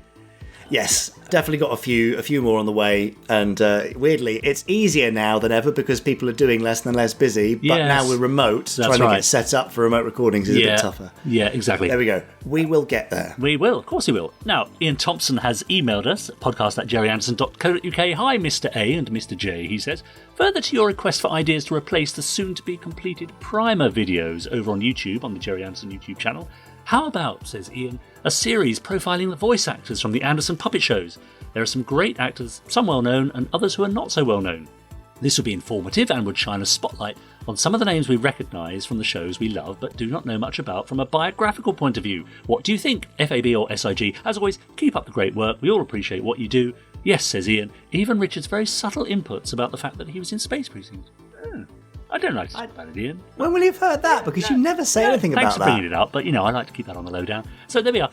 Yes, definitely got a few more on the way, and weirdly, it's easier now than ever because people are doing less and less busy. But now we're remote, trying to get set up for remote recordings is a bit tougher. Yeah, exactly. There we go. We will get there. We will, of course we will. Now, Ian Thompson has emailed us, podcast@gerryanderson.co.uk. Hi, Mr. A and Mr. J, he says. Further to your request for ideas to replace the soon-to-be-completed primer videos over on YouTube, on the Gerry Anderson YouTube channel, How about, says Ian, a series profiling the voice actors from the Anderson puppet shows? There are some great actors, some well-known and others who are not so well-known. This would be informative and would shine a spotlight on some of the names we recognise from the shows we love but do not know much about from a biographical point of view. What do you think, FAB or SIG? As always, keep up the great work. We all appreciate what you do. Yes, says Ian, even Richard's very subtle inputs about the fact that he was in Space Precinct. I don't like to talk about it, Ian. When will you have heard that? Because you never say anything about that. Thanks for bringing it up, but, I like to keep that on the lowdown. So there we are.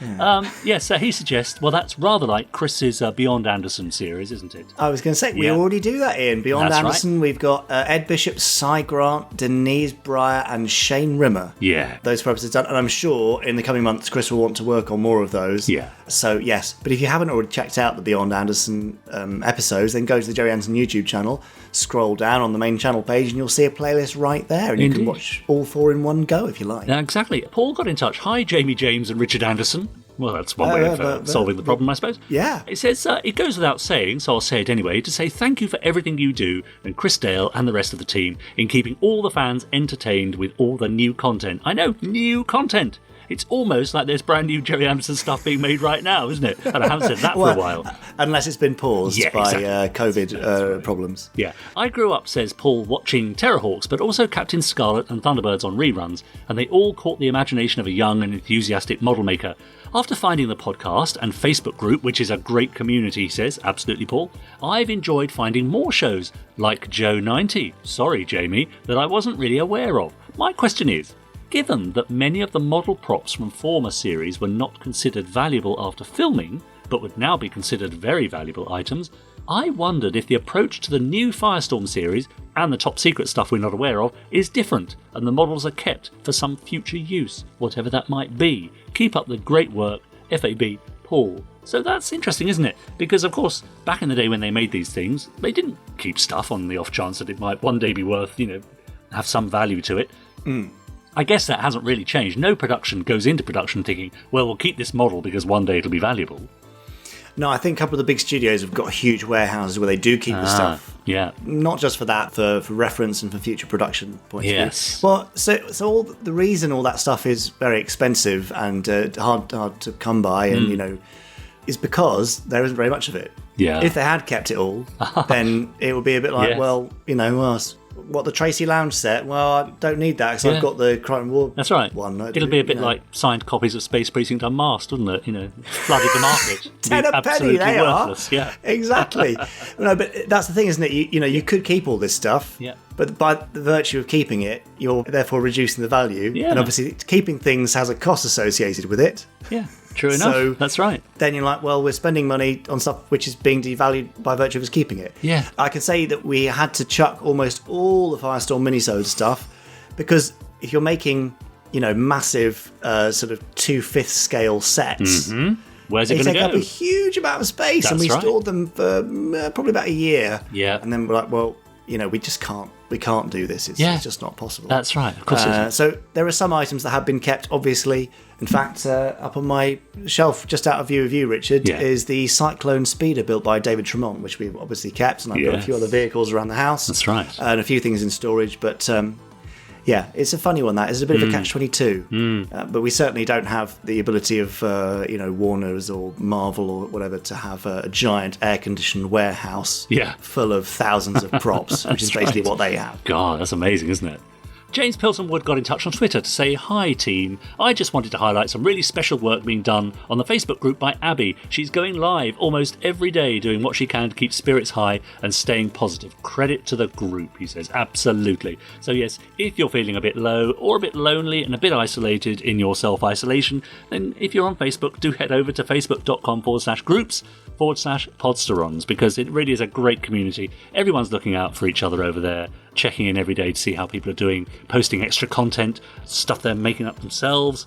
Yeah. He suggests, well, that's rather like Chris's Beyond Anderson series, isn't it? I was going to say, we already do that, Ian. Beyond Anderson, right. We've got Ed Bishop, Cy Grant, Denise Breyer, and Shane Rimmer. Yeah. Those four episodes done. And I'm sure in the coming months, Chris will want to work on more of those. Yeah. So, yes. But if you haven't already checked out the Beyond Anderson episodes, then go to the Gerry Anderson YouTube channel, scroll down on the main channel page, and you'll see a playlist right there. And you can watch all four in one go if you like. Yeah, exactly. Paul got in touch. Hi, Jamie James and Richard Anderson. Well, that's one way of solving the problem, I suppose. Yeah. It says, it goes without saying, so I'll say it anyway, to say thank you for everything you do, and Chris Dale and the rest of the team, in keeping all the fans entertained with all the new content. I know, new content. It's almost like there's brand new Gerry Anderson stuff being made right now, isn't it? And I haven't said that for a while. Unless it's been paused by COVID problems. Yeah. I grew up, says Paul, watching Terrorhawks, but also Captain Scarlet and Thunderbirds on reruns, and they all caught the imagination of a young and enthusiastic model maker. After finding the podcast and Facebook group, which is a great community, he says, absolutely, Paul, I've enjoyed finding more shows like Joe 90, sorry, Jamie, that I wasn't really aware of. My question is, given that many of the model props from former series were not considered valuable after filming, but would now be considered very valuable items, I wondered if the approach to the new Firestorm series, and the top secret stuff we're not aware of, is different, and the models are kept for some future use, whatever that might be. Keep up the great work, FAB, Paul. So that's interesting, isn't it? Because, of course, back in the day when they made these things, they didn't keep stuff on the off chance that it might one day be worth, have some value to it. I guess that hasn't really changed. No production goes into production thinking, well, we'll keep this model because one day it'll be valuable. No, I think a couple of the big studios have got huge warehouses where they do keep the stuff. Yeah. Not just for that, for reference and for future production points of view. Well, so the reason all that stuff is very expensive and hard to come by and, is because there isn't very much of it. Yeah. If they had kept it all, then it would be a bit like, what the Tracy Lounge set, well, I don't need that because I've got the Crichton War That's right. one. It'll be a bit like signed copies of Space Precinct Unmasked, wouldn't it? Flooded the market. 10 a penny, they worthless. are. Yeah. Exactly. No, but that's the thing, isn't it? You could keep all this stuff. Yeah. But by the virtue of keeping it, you're therefore reducing the value. Yeah. And obviously, keeping things has a cost associated with it. Yeah. True enough. So that's right. Then you're like, well, we're spending money on stuff which is being devalued by virtue of us keeping it. Yeah. I can say that we had to chuck almost all the Firestorm minisode stuff because if you're making, massive sort of 2/5 scale sets, where's it going to go? They take up a huge amount of space, That's and we right. stored them for probably about a year. Yeah. And then we're like, well, we just can't. We can't do this. It's just not possible. That's right. Of course it is. So there are some items that have been kept, obviously. In fact, up on my shelf, just out of view of you, Richard, is the Cyclone Speeder built by David Tremont, which we've obviously kept. And I've got a few other vehicles around the house. That's right. And a few things in storage. But it's a funny one, that. It's a bit of a catch-22. But we certainly don't have the ability of, Warner's or Marvel or whatever to have a giant air-conditioned warehouse full of thousands of props, which is basically what they have. God, that's amazing, isn't it? James Pilson Wood got in touch on Twitter to say, hi team, I just wanted to highlight some really special work being done on the Facebook group by Abby. She's going live almost every day doing what she can to keep spirits high and staying positive. Credit to the group, he says. Absolutely. So yes, if you're feeling a bit low or a bit lonely and a bit isolated in your self-isolation, then if you're on Facebook, do head over to facebook.com/groups/podsterons because it really is a great community. Everyone's looking out for each other over there, checking in every day to see how people are doing, posting extra content, stuff they're making up themselves.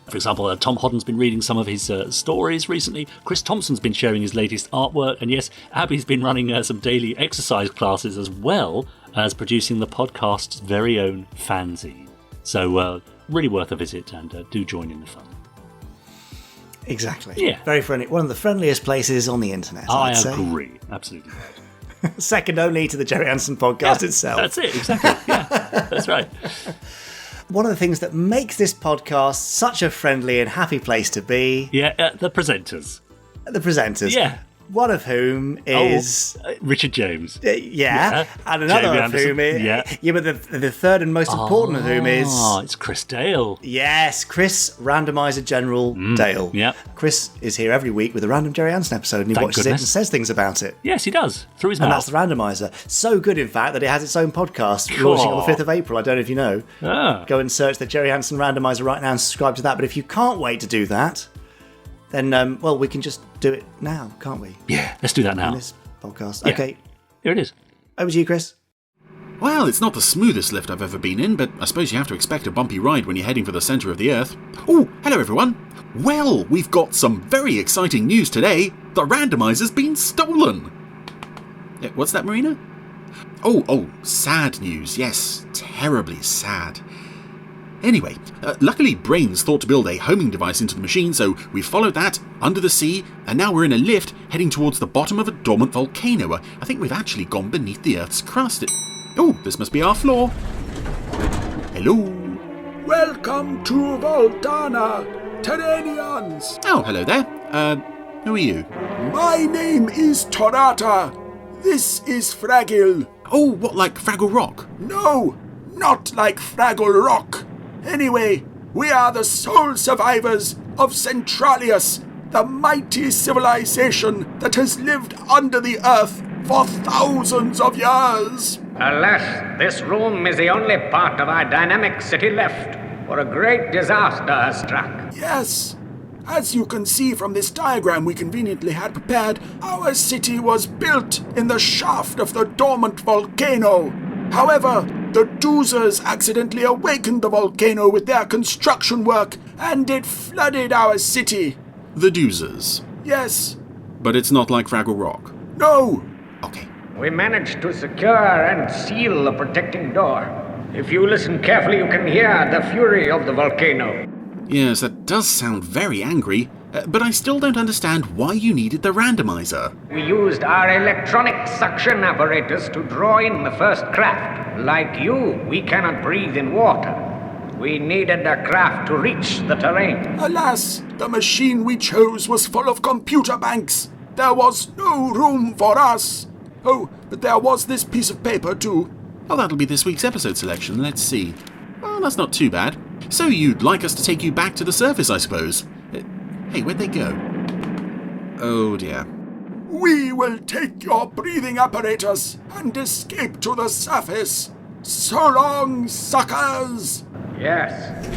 For example, Tom Hodden's been reading some of his stories recently. Chris Thompson's been sharing his latest artwork. And yes, Abby's been running some daily exercise classes as well as producing the podcast's very own fanzine. So really worth a visit and do join in the fun. Exactly. Yeah. Very friendly. One of the friendliest places on the internet, I'd say. I agree. Absolutely. Second only to the Gerry Anderson podcast itself. That's it, exactly. Yeah, that's right. one of the things that makes this podcast such a friendly and happy place to be. Yeah, the presenters. The presenters. Yeah. One of whom is... Richard James. And another Jamie of whom is... Yeah, but the third and most important of whom is... it's Chris Dale. Yes, Chris Randomizer General Dale. Yeah. Chris is here every week with a random Gerry Anderson episode, and he watches it and says things about it. Yes, he does, through his mouth. And that's the Randomizer. So good, in fact, that it has its own podcast launching on the 5th of April. I don't know if you know. Go and search the Gerry Anderson Randomizer right now and subscribe to that. But if you can't wait to do that, then, we can just do it now, can't we? Yeah, let's do that now. In this podcast. Yeah. Okay. Here it is. Over to you, Chris. Well, it's not the smoothest lift I've ever been in, but I suppose you have to expect a bumpy ride when you're heading for the centre of the Earth. Oh, hello everyone. Well, we've got some very exciting news today. The Randomizer's been stolen. What's that, Marina? Oh, sad news. Yes, terribly sad. Anyway, luckily Brains thought to build a homing device into the machine, so we followed that under the sea, and now we're in a lift heading towards the bottom of a dormant volcano. I think we've actually gone beneath the Earth's crust. Oh, this must be our floor. Hello. Welcome to Voltana, Terranians. Oh, hello there. Who are you? My name is Torata. This is Fragile. Oh, what, like Fraggle Rock? No, not like Fraggle Rock. Anyway, we are the sole survivors of Centralius, the mighty civilization that has lived under the earth for thousands of years. Alas, this room is the only part of our dynamic city left, for a great disaster has struck. Yes. As you can see from this diagram we conveniently had prepared, our city was built in the shaft of the dormant volcano. However, the Doozers accidentally awakened the volcano with their construction work, and it flooded our city. The Doozers? Yes. But it's not like Fraggle Rock? No. Okay. We managed to secure and seal the protecting door. If you listen carefully, you can hear the fury of the volcano. Yes, that does sound very angry, but I still don't understand why you needed the randomizer. We used our electronic suction apparatus to draw in the first craft. Like you, we cannot breathe in water. We needed a craft to reach the terrain. Alas, the machine we chose was full of computer banks. There was no room for us. Oh, but there was this piece of paper too. Oh, that'll be this week's episode selection. Let's see. Oh, that's not too bad. So you'd like us to take you back to the surface, I suppose? Hey, where'd they go? Oh dear. We will take your breathing apparatus and escape to the surface. So long, suckers! Yes.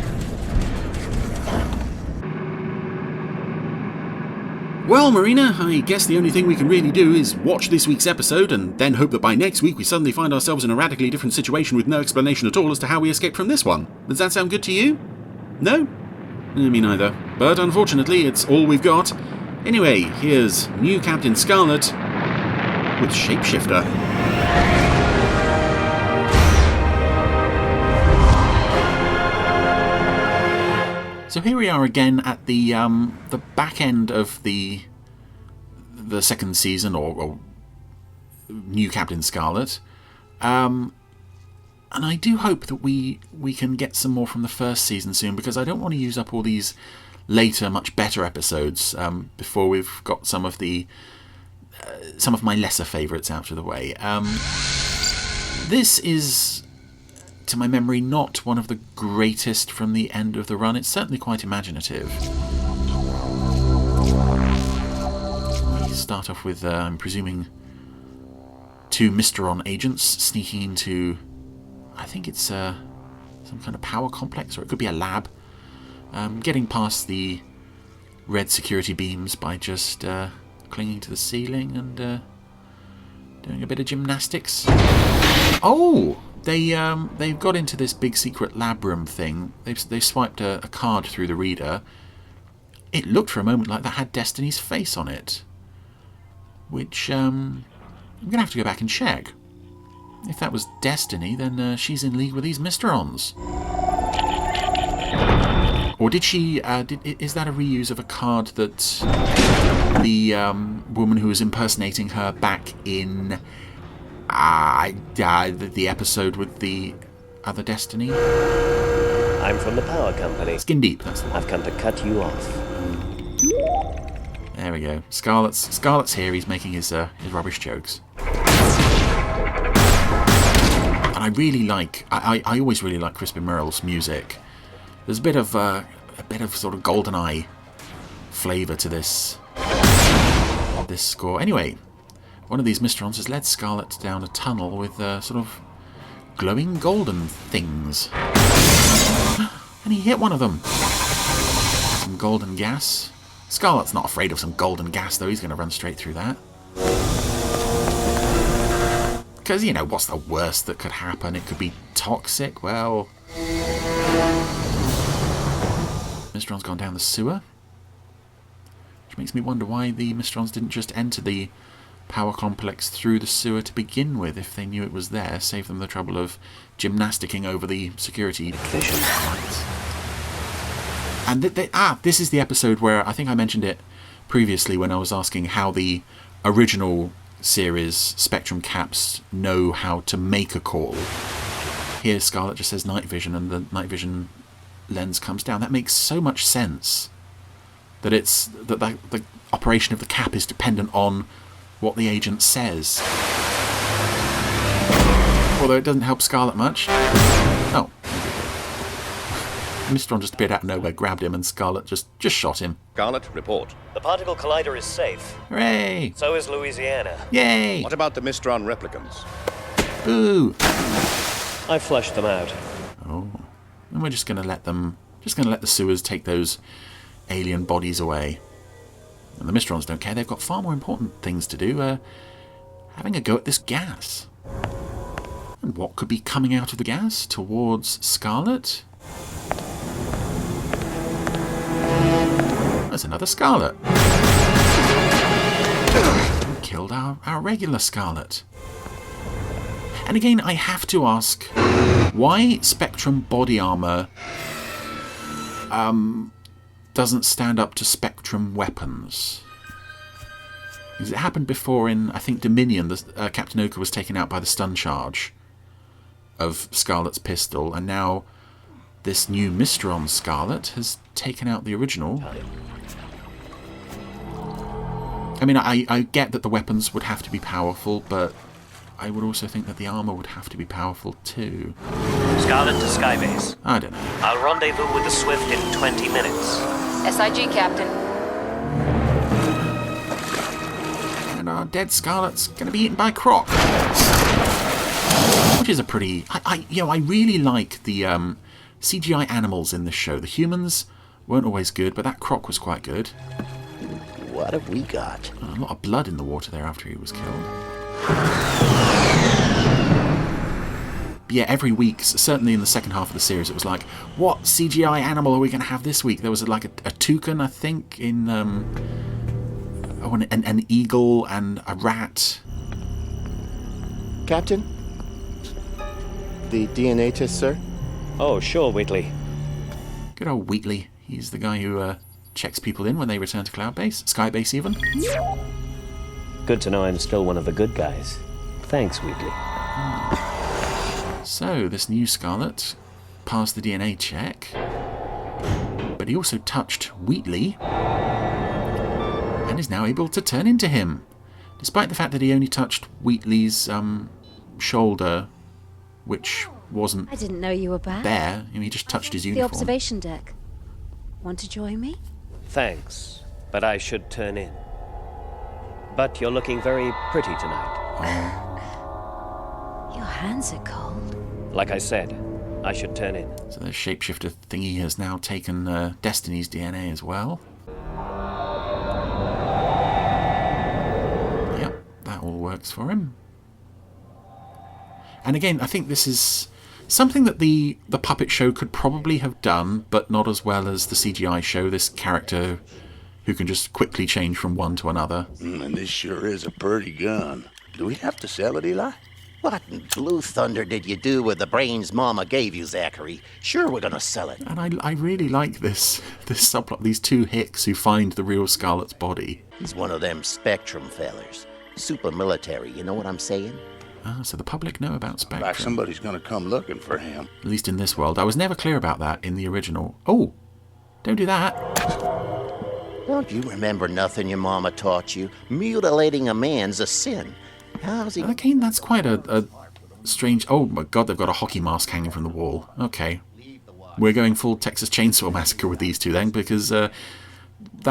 Well, Marina, I guess the only thing we can really do is watch this week's episode and then hope that by next week we suddenly find ourselves in a radically different situation with no explanation at all as to how we escaped from this one. Does that sound good to you? No? Me neither. But unfortunately, it's all we've got. Anyway, here's new Captain Scarlet with Shapeshifter. So here we are again at the back end of the second season, or new Captain Scarlet, and I do hope that we can get some more from the first season soon, because I don't want to use up all these later, much better episodes before we've got some of my lesser favourites out of the way. This is, to my memory, not one of the greatest from the end of the run. It's certainly quite imaginative. We start off with, I'm presuming, 2 Mysteron agents sneaking into, I think it's some kind of power complex, or it could be a lab. Getting past the red security beams by just clinging to the ceiling and doing a bit of gymnastics. Oh! They've got into this big secret lab room thing. They've swiped a card through the reader. It looked for a moment like that had Destiny's face on it, which I'm going to have to go back and check. If that was Destiny, then she's in league with these Mysterons. Or did she? Is that a reuse of a card that the woman who was impersonating her back in? The episode with the other Destiny? I'm from the power company. Skin Deep, that's the one. I've come to cut you off. There we go. Scarlet's here. He's making his rubbish jokes. And I really like... I always really like Crispin Merrill's music. There's a bit of sort of GoldenEye flavour to this score. Anyway, one of these Mysterons has led Scarlet down a tunnel with sort of glowing golden things. And he hit one of them. Some golden gas. Scarlet's not afraid of some golden gas, though. He's going to run straight through that. Because, you know, what's the worst that could happen? It could be toxic. Well... Mysteron's gone down the sewer. Which makes me wonder why the Mysterons didn't just enter the power complex through the sewer to begin with, if they knew it was there. Save them the trouble of gymnasticking over the security lights. And this is the episode where I think I mentioned it previously when I was asking how the original series Spectrum Caps know how to make a call. Here Scarlet just says night vision and the night vision lens comes down. That makes so much sense. That it's that the operation of the cap is dependent on what the agent says. Although it doesn't help Scarlet much. Oh. Mysteron just appeared out of nowhere, grabbed him, and Scarlet just shot him. Scarlet, report. The particle collider is safe. Hooray! So is Louisiana. Yay! What about the Mysteron replicants? Boo! I flushed them out. Oh. And we're just going to let the sewers take those alien bodies away. And the Mysterons don't care. They've got far more important things to do. Having a go at this gas. And what could be coming out of the gas towards Scarlet? There's another Scarlet. We killed our regular Scarlet. And again, I have to ask, why Spectrum body armour doesn't stand up to Spectrum weapons? Because it happened before in, I think, Dominion. Captain Oka was taken out by the stun charge of Scarlet's pistol, and now this new Mysteron Scarlet has taken out the original. I mean, I get that the weapons would have to be powerful, but I would also think that the armour would have to be powerful too. Scarlet to Skybase. I don't know. I'll rendezvous with the Swift in 20 minutes. SIG, Captain. And our dead Scarlet's going to be eaten by Croc. Which is a pretty... I really like the CGI animals in this show. The humans weren't always good, but that Croc was quite good. What have we got? A lot of blood in the water there after he was killed. Yeah, every week, certainly in the second half of the series, it was like, what CGI animal are we going to have this week? There was like a toucan, I think, in an eagle and a rat. Captain? The DNA test, sir? Oh, sure, Wheatley. Good old Wheatley. He's the guy who checks people in when they return to Cloudbase, Skybase even. Good to know I'm still one of the good guys. Thanks, Wheatley. So, this new Scarlet passed the DNA check, but he also touched Wheatley and is now able to turn into him, despite the fact that he only touched Wheatley's shoulder, which wasn't I didn't know you were back. there. He just touched his uniform. The observation deck. Want to join me? Thanks, but I should turn in. But you're looking very pretty tonight. Your hands are cold. Like I said, I should turn in. So the shapeshifter thingy has now taken Destiny's DNA as well. Yep, that all works for him. And again, I think this is something that the puppet show could probably have done, but not as well as the CGI show. This character who can just quickly change from one to another. And this sure is a pretty gun. Do we have to sell it, Eli? What in blue thunder did you do with the brains Mama gave you, Zachary? Sure, we're gonna sell it. And I really like this subplot, these two hicks who find the real Scarlet's body. He's one of them Spectrum fellers. Super military, you know what I'm saying? So the public know about Spectrum. Like somebody's going to come looking for him. At least in this world. I was never clear about that in the original. Oh, don't do that. Don't you remember nothing your mama taught you? Mutilating a man's a sin. How's he... Okay, that's quite a strange... Oh my god, they've got a hockey mask hanging from the wall. Okay. We're going full Texas Chainsaw Massacre with these two then, because that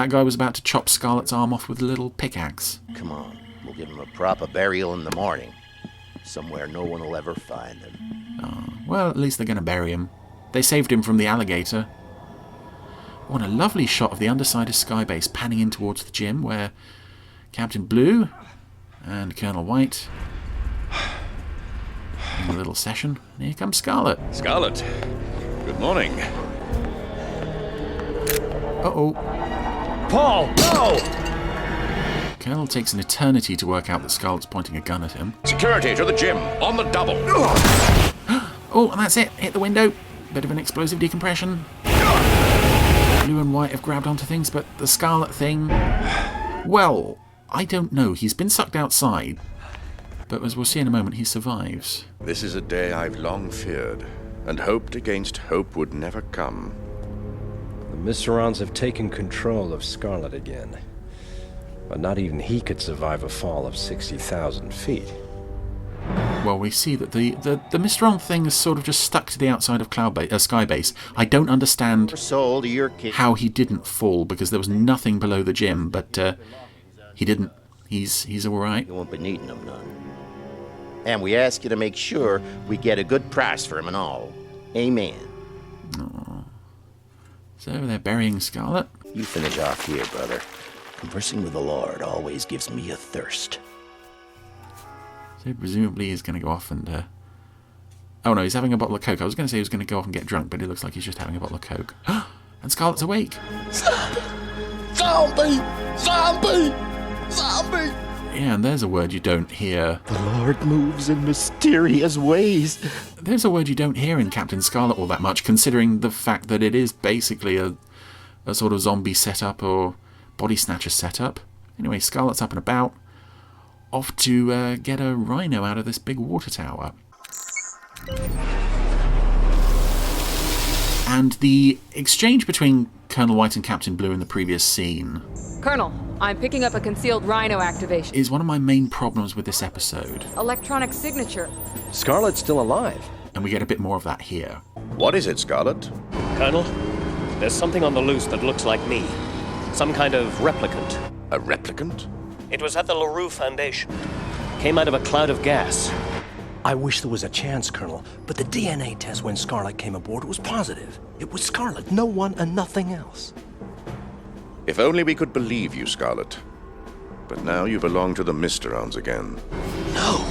guy was about to chop Scarlet's arm off with a little pickaxe. Come on, we'll give him a proper burial in the morning. Somewhere no one will ever find him. Oh, well, at least they're going to bury him. They saved him from the alligator. Oh, and a lovely shot of the underside of Skybase panning in towards the gym where Captain Blue and Colonel White in a little session. And here comes Scarlet. Scarlet, good morning. Uh-oh. Paul, no! Colonel takes an eternity to work out that Scarlet's pointing a gun at him. Security to the gym, on the double. Oh, and that's it. Hit the window. Bit of an explosive decompression. Blue and White have grabbed onto things, but the Scarlet thing... Well, I don't know. He's been sucked outside. But as we'll see in a moment, he survives. This is a day I've long feared, and hoped against hope would never come. The Mysterons have taken control of Scarlet again. But not even he could survive a fall of 60,000 feet. Well, we see that the Mysteron thing is sort of just stuck to the outside of Skybase. I don't understand how he didn't fall, because there was nothing below the gym, but he didn't. He's all right. You won't be needing him none. And we ask you to make sure we get a good price for him and all. Amen. Oh. So they're burying Scarlet. You finish off here, brother. Conversing with the Lord always gives me a thirst. So presumably he's going to go off and... Oh no, he's having a bottle of Coke. I was going to say he was going to go off and get drunk, but it looks like he's just having a bottle of Coke. And Scarlet's awake. Zombie! Zombie! Zombie! Yeah, and there's a word you don't hear. The Lord moves in mysterious ways. There's a word you don't hear in Captain Scarlet all that much, considering the fact that it is basically a sort of zombie setup or body snatcher setup. Anyway, Scarlet's up and about, off to get a rhino out of this big water tower. And the exchange between Colonel White and Captain Blue in the previous scene... Colonel, I'm picking up a concealed rhino activation. ...is one of my main problems with this episode. Electronic signature. Scarlet's still alive. And we get a bit more of that here. What is it, Scarlet? Colonel, there's something on the loose that looks like me. Some kind of replicant. A replicant? It was at the LaRue Foundation. Came out of a cloud of gas. I wish there was a chance, Colonel, but the DNA test when Scarlet came aboard was positive. It was Scarlet, no one and nothing else. If only we could believe you, Scarlet. But now you belong to the Mysterons again. No!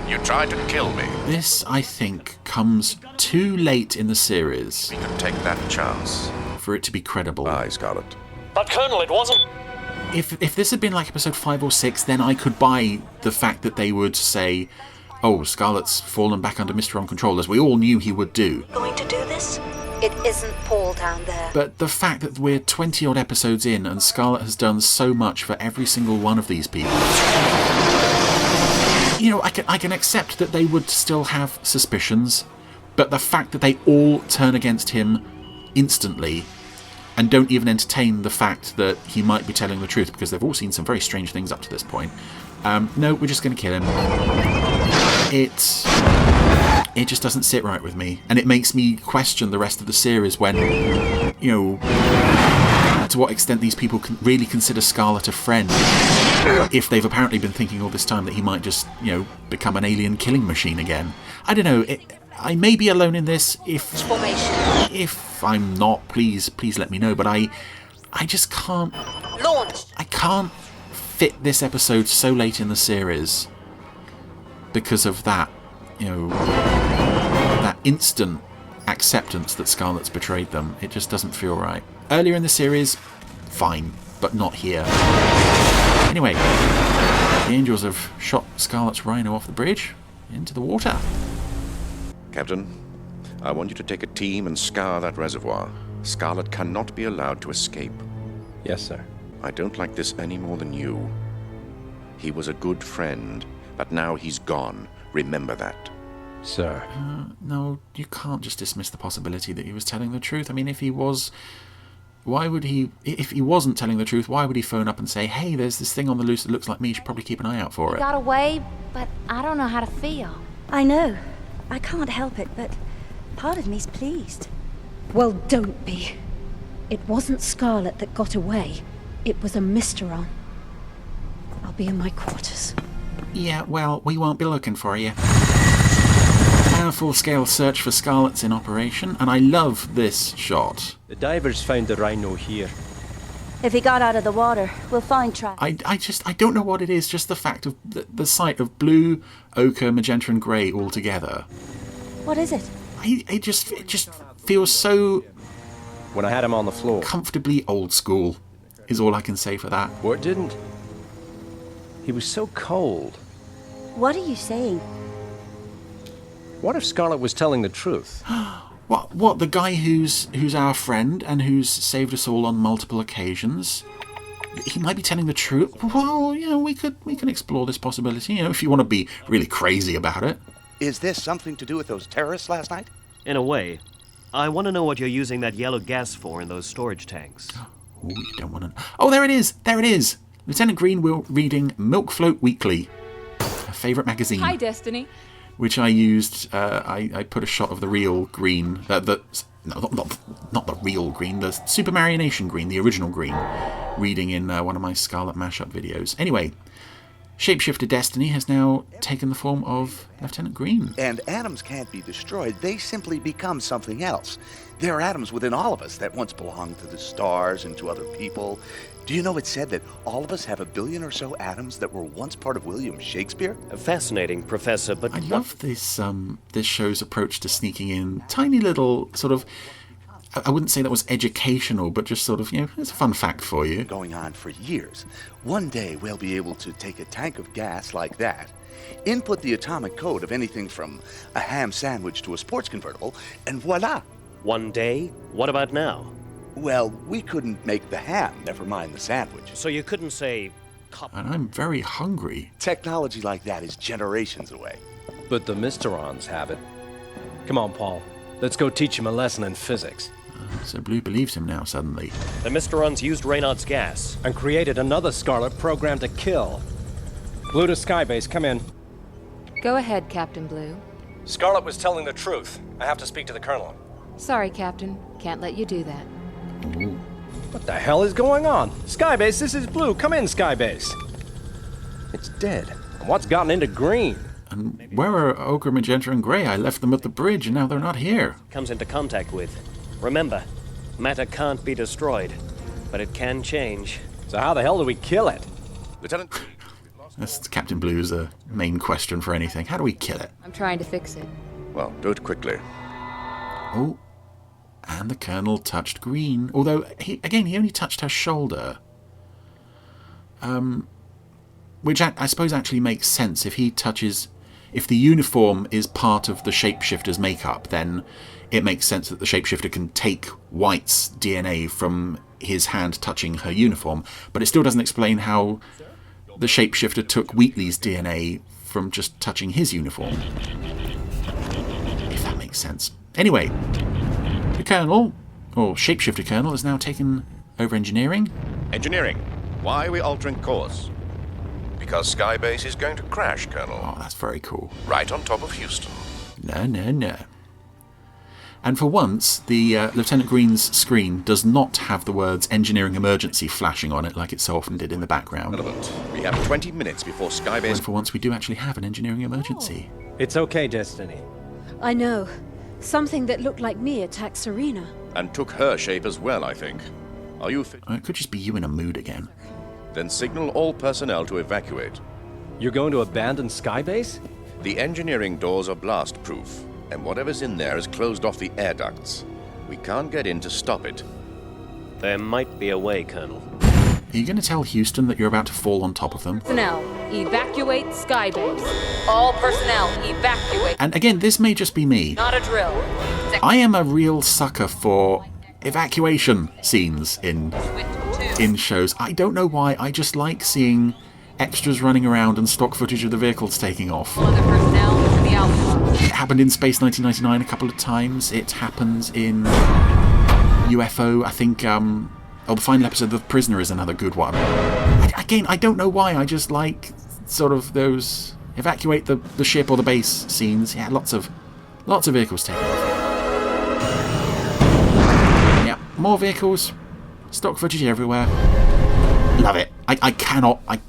You tried to kill me. This, I think, comes too late in the series. We could take that chance. For it to be credible. Aye, Scarlet. But Colonel, it wasn't... If this had been like episode 5 or 6, then I could buy the fact that they would say, oh, Scarlet's fallen back under Mysteron control, as we all knew he would do. Going to do this? It isn't Paul down there. But the fact that we're 20-odd episodes in and Scarlet has done so much for every single one of these people... You know, I can accept that they would still have suspicions, but the fact that they all turn against him instantly and don't even entertain the fact that he might be telling the truth, because they've all seen some very strange things up to this point. No, we're just going to kill him. It just doesn't sit right with me, and it makes me question the rest of the series when, you know, to what extent these people can really consider Scarlet a friend, if they've apparently been thinking all this time that he might just, you know, become an alien killing machine again. I don't know. I may be alone in this. If I'm not, please let me know. But I just can't. I can't fit this episode so late in the series because of that, you know, that instant acceptance that Scarlet's betrayed them. It just doesn't feel right. Earlier in the series, fine, but not here. Anyway, the Angels have shot Scarlet's rhino off the bridge into the water. Captain, I want you to take a team and scour that reservoir. Scarlet cannot be allowed to escape. Yes, sir. I don't like this any more than you. He was a good friend, But now he's gone. Remember that. Sir. No, you can't just dismiss the possibility that he was telling the truth. I mean, if he was... Why would he... If he wasn't telling the truth, why would he phone up and say, hey, there's this thing on the loose that looks like me, you should probably keep an eye out for it? He got away, but I don't know how to feel. I know. I can't help it, but part of me's pleased. Well, don't be. It wasn't Scarlet that got away. It was a Mysteron. I'll be in my quarters. Yeah, well, we won't be looking for you. A full-scale search for Scarlet's in operation, and I love this shot. The divers found the rhino here. If he got out of the water, we'll find tracks. I don't know what it is, just the fact of the sight of blue, ochre, magenta and grey all together. What is it? It just feels so... When I had him on the floor. Comfortably old school, is all I can say for that. What didn't? He was so cold. What are you saying? What if Scarlet was telling the truth? What? The guy who's our friend and who's saved us all on multiple occasions? He might be telling the truth. Well, you know, we can explore this possibility. You know, if you want to be really crazy about it. Is this something to do with those terrorists last night? In a way. I want to know what you're using that yellow gas for in those storage tanks. Oh, you don't want to... Oh, there it is! There it is! Lieutenant Green reading Milk Float Weekly, her favourite magazine. Hi, Destiny. Which I used, I put a shot of the real Green, not the real Green, the Super Marionation Green, the original Green, reading in one of my Scarlet mashup videos. Anyway, Shapeshifter Destiny has now taken the form of Lieutenant Green. And atoms can't be destroyed, they simply become something else. There are atoms within all of us that once belonged to the stars and to other people. Do you know it's said that all of us have 1 billion or so atoms that were once part of William Shakespeare? Fascinating, Professor, but... I love this show's approach to sneaking in tiny little sort of... I wouldn't say that was educational, but just sort of, you know, it's a fun fact for you. Going on for years. One day we'll be able to take a tank of gas like that, input the atomic code of anything from a ham sandwich to a sports convertible, and voila! One day? What about now? Well, we couldn't make the ham, never mind the sandwich. So you couldn't say... And I'm very hungry. Technology like that is generations away. But the Mysterons have it. Come on, Paul. Let's go teach him a lesson in physics. So Blue believes him now, suddenly. The Mysterons used Raynaud's gas. And created another Scarlet programmed to kill. Blue to Skybase, come in. Go ahead, Captain Blue. Scarlet was telling the truth. I have to speak to the Colonel. Sorry, Captain. Can't let you do that. Ooh. What the hell is going on? Skybase, this is Blue. Come in, Skybase. It's dead. And what's gotten into Green? And where are Ochre, Magenta, and Grey? I left them at the bridge, and now they're not here. Comes into contact with. Remember, matter can't be destroyed, but it can change. So how the hell do we kill it? Lieutenant... That's Captain Blue's main question for anything. How do we kill it? I'm trying to fix it. Well, do it quickly. Oh, and the Colonel touched Green. Although, he only touched her shoulder. Which I suppose actually makes sense. If the uniform is part of the shapeshifter's makeup, then it makes sense that the shapeshifter can take White's DNA from his hand touching her uniform. But it still doesn't explain how the shapeshifter took Wheatley's DNA from just touching his uniform. If that makes sense. Anyway, the Colonel, or Shapeshifter Colonel, has now taken over engineering. Engineering. Why are we altering course? Because Skybase is going to crash, Colonel. Oh, that's very cool. Right on top of Houston. No. And for once, the Lieutenant Green's screen does not have the words engineering emergency flashing on it like it so often did in the background. Relevant. We have 20 minutes before Skybase... When for once we do actually have an engineering emergency. It's okay, Destiny. I know. Something that looked like me attacked Serena. And took her shape as well, I think. Are you fit? It could just be you in a mood again. Then signal all personnel to evacuate. You're going to abandon Skybase? The engineering doors are blast-proof, and whatever's in there has closed off the air ducts. We can't get in to stop it. There might be a way, Colonel. Are you going to tell Houston that you're about to fall on top of them? Personnel, evacuate Skybase. All personnel, evacuate. And again, this may just be me. Not a drill. I am a real sucker for evacuation scenes in shows. I don't know why, I just like seeing extras running around and stock footage of the vehicles taking off. All other personnel to the Alpha. It happened in Space 1999 a couple of times. It happens in UFO, I think. The final episode of The Prisoner is another good one. Again, I don't know why. I just like sort of those evacuate the ship or the base scenes. Yeah, lots of vehicles taken off. Yeah, more vehicles, stock footage everywhere. Love it. I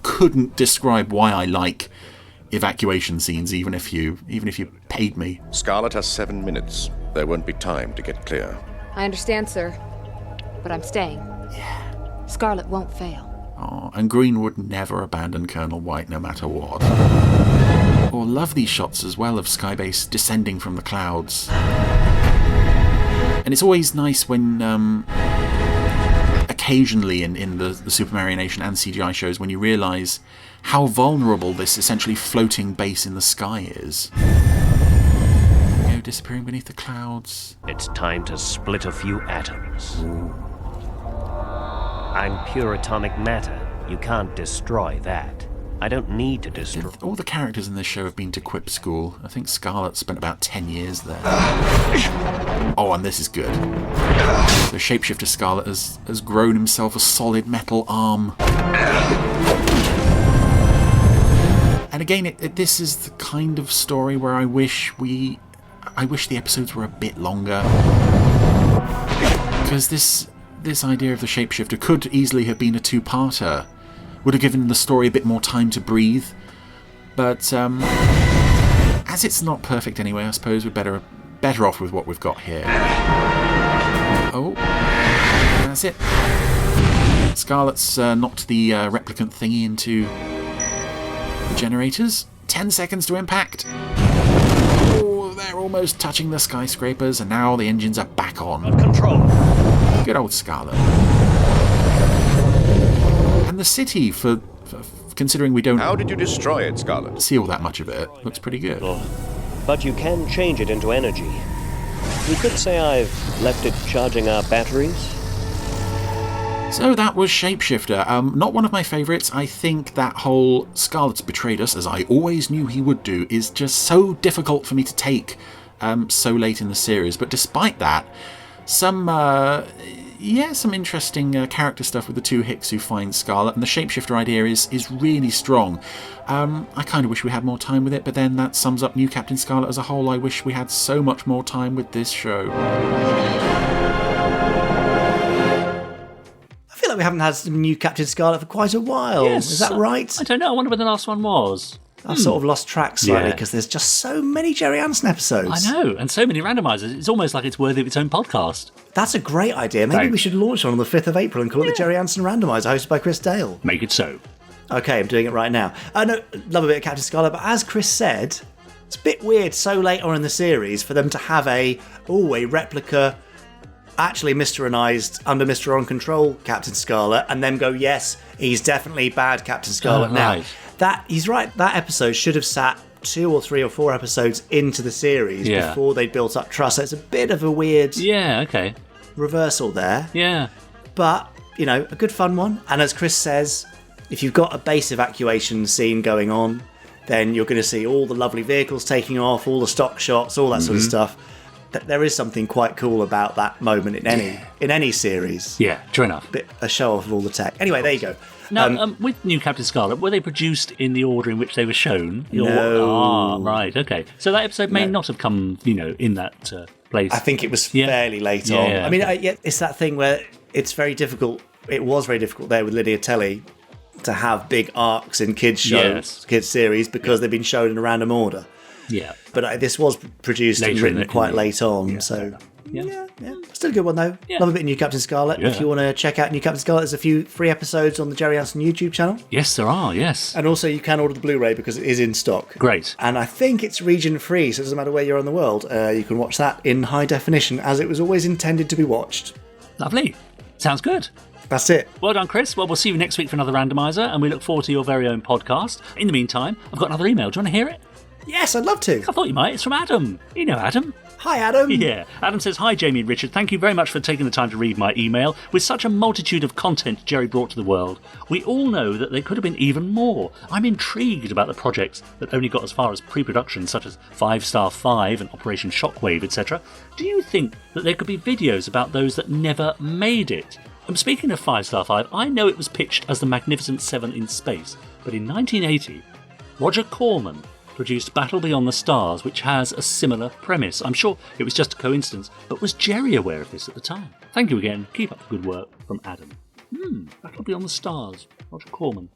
couldn't describe why I like evacuation scenes, even if you paid me. Scarlet has 7 minutes. There won't be time to get clear. I understand, sir. But I'm staying. Yeah. Scarlet won't fail. Oh, and Green would never abandon Colonel White no matter what. Or love these shots as well of Skybase descending from the clouds. And it's always nice when occasionally in the Super Mario Nation and CGI shows when you realise how vulnerable this essentially floating base in the sky is. You know, disappearing beneath the clouds. It's time to split a few atoms. Ooh. I'm pure atomic matter. You can't destroy that. I don't need to destroy... All the characters in this show have been to Quip School. I think Scarlet spent about 10 years there. Oh, and this is good. The shapeshifter Scarlet has grown himself a solid metal arm. And again, this is the kind of story where I wish the episodes were a bit longer. Because this idea of the shapeshifter could easily have been a two-parter. Would have given the story a bit more time to breathe. But as it's not perfect anyway, I suppose we're better off with what we've got here. Oh, that's it. Scarlet's knocked the replicant thingy into the generators. 10 seconds to impact. Oh, they're almost touching the skyscrapers, and now the engines are back on. Control. Good old Scarlet. And the city, for considering we don't... How did you destroy it, Scarlet? ...see all that much of it, looks pretty good. But you can change it into energy. You could say I've left it charging our batteries. So that was Shapeshifter. Not one of my favourites. I think that whole Scarlet's betrayed us, as I always knew he would do, is just so difficult for me to take so late in the series. But despite that, some interesting character stuff with the two Hicks who find Scarlet, and the shapeshifter idea is really strong. I kind of wish we had more time with it, but then that sums up New Captain Scarlet as a whole. I wish we had so much more time with this show. I feel like we haven't had some New Captain Scarlet for quite a while. Yes, is that right? I don't know. I wonder when the last one was. I've sort of lost track slightly because there's just so many Gerry Anderson episodes. I know, and so many randomizers. It's almost like it's worthy of its own podcast. That's a great idea. Maybe we should launch one on the 5th of April and call it the Gerry Anderson Randomizer, hosted by Chris Dale. Make it so. Okay, I'm doing it right now. I know, love a bit of Captain Scarlet, but as Chris said, it's a bit weird so late on in the series for them to have a replica, actually Mysteronized under Mr. On Control Captain Scarlet, and then go, yes, he's definitely bad Captain Scarlet now. He's right, that episode should have sat 2 or 3 or 4 episodes into the series before they built up trust. So it's a bit of a weird reversal there. Yeah. But, a good fun one. And as Chris says, if you've got a base evacuation scene going on, then you're going to see all the lovely vehicles taking off, all the stock shots, all that sort of stuff. There is something quite cool about that moment in any series. Yeah, true enough. A show off of all the tech. Anyway, there you go. Now, with New Captain Scarlet, were they produced in the order in which they were shown? No. Right, okay. So that episode may not have come, in that place. I think it was fairly late on. Yeah, I mean, it's that thing where it's very difficult. It was very difficult there with Lydia Telly to have big arcs in kids' shows, kids' series, because they've been shown in a random order. Yeah. But this was produced and written quite late on, so... Yeah. Still a good one, though. Yeah. Love a bit of New Captain Scarlet. Yeah. If you want to check out New Captain Scarlet, there's a few free episodes on the Gerry Anderson YouTube channel. Yes, there are, yes. And also, you can order the Blu-ray because it is in stock. Great. And I think it's region-free, so it doesn't matter where you're in the world. You can watch that in high definition, as it was always intended to be watched. Lovely. Sounds good. That's it. Well done, Chris. Well, we'll see you next week for another Randomizer, and we look forward to your very own podcast. In the meantime, I've got another email. Do you want to hear it? Yes, I'd love to. I thought you might. It's from Adam. You know Adam. Hi, Adam. Yeah. Adam says, "Hi, Jamie and Richard. Thank you very much for taking the time to read my email. With such a multitude of content Gerry brought to the world, we all know that there could have been even more. I'm intrigued about the projects that only got as far as pre-production, such as 5 Star 5 and Operation Shockwave, etc. Do you think that there could be videos about those that never made it? Speaking of 5 Star 5, I know it was pitched as the Magnificent Seven in space, but in 1980, Roger Corman produced Battle Beyond the Stars, which has a similar premise. I'm sure it was just a coincidence, but was Gerry aware of this at the time? Thank you again. Keep up the good work." From Adam. Battle Beyond the Stars. Roger Corman.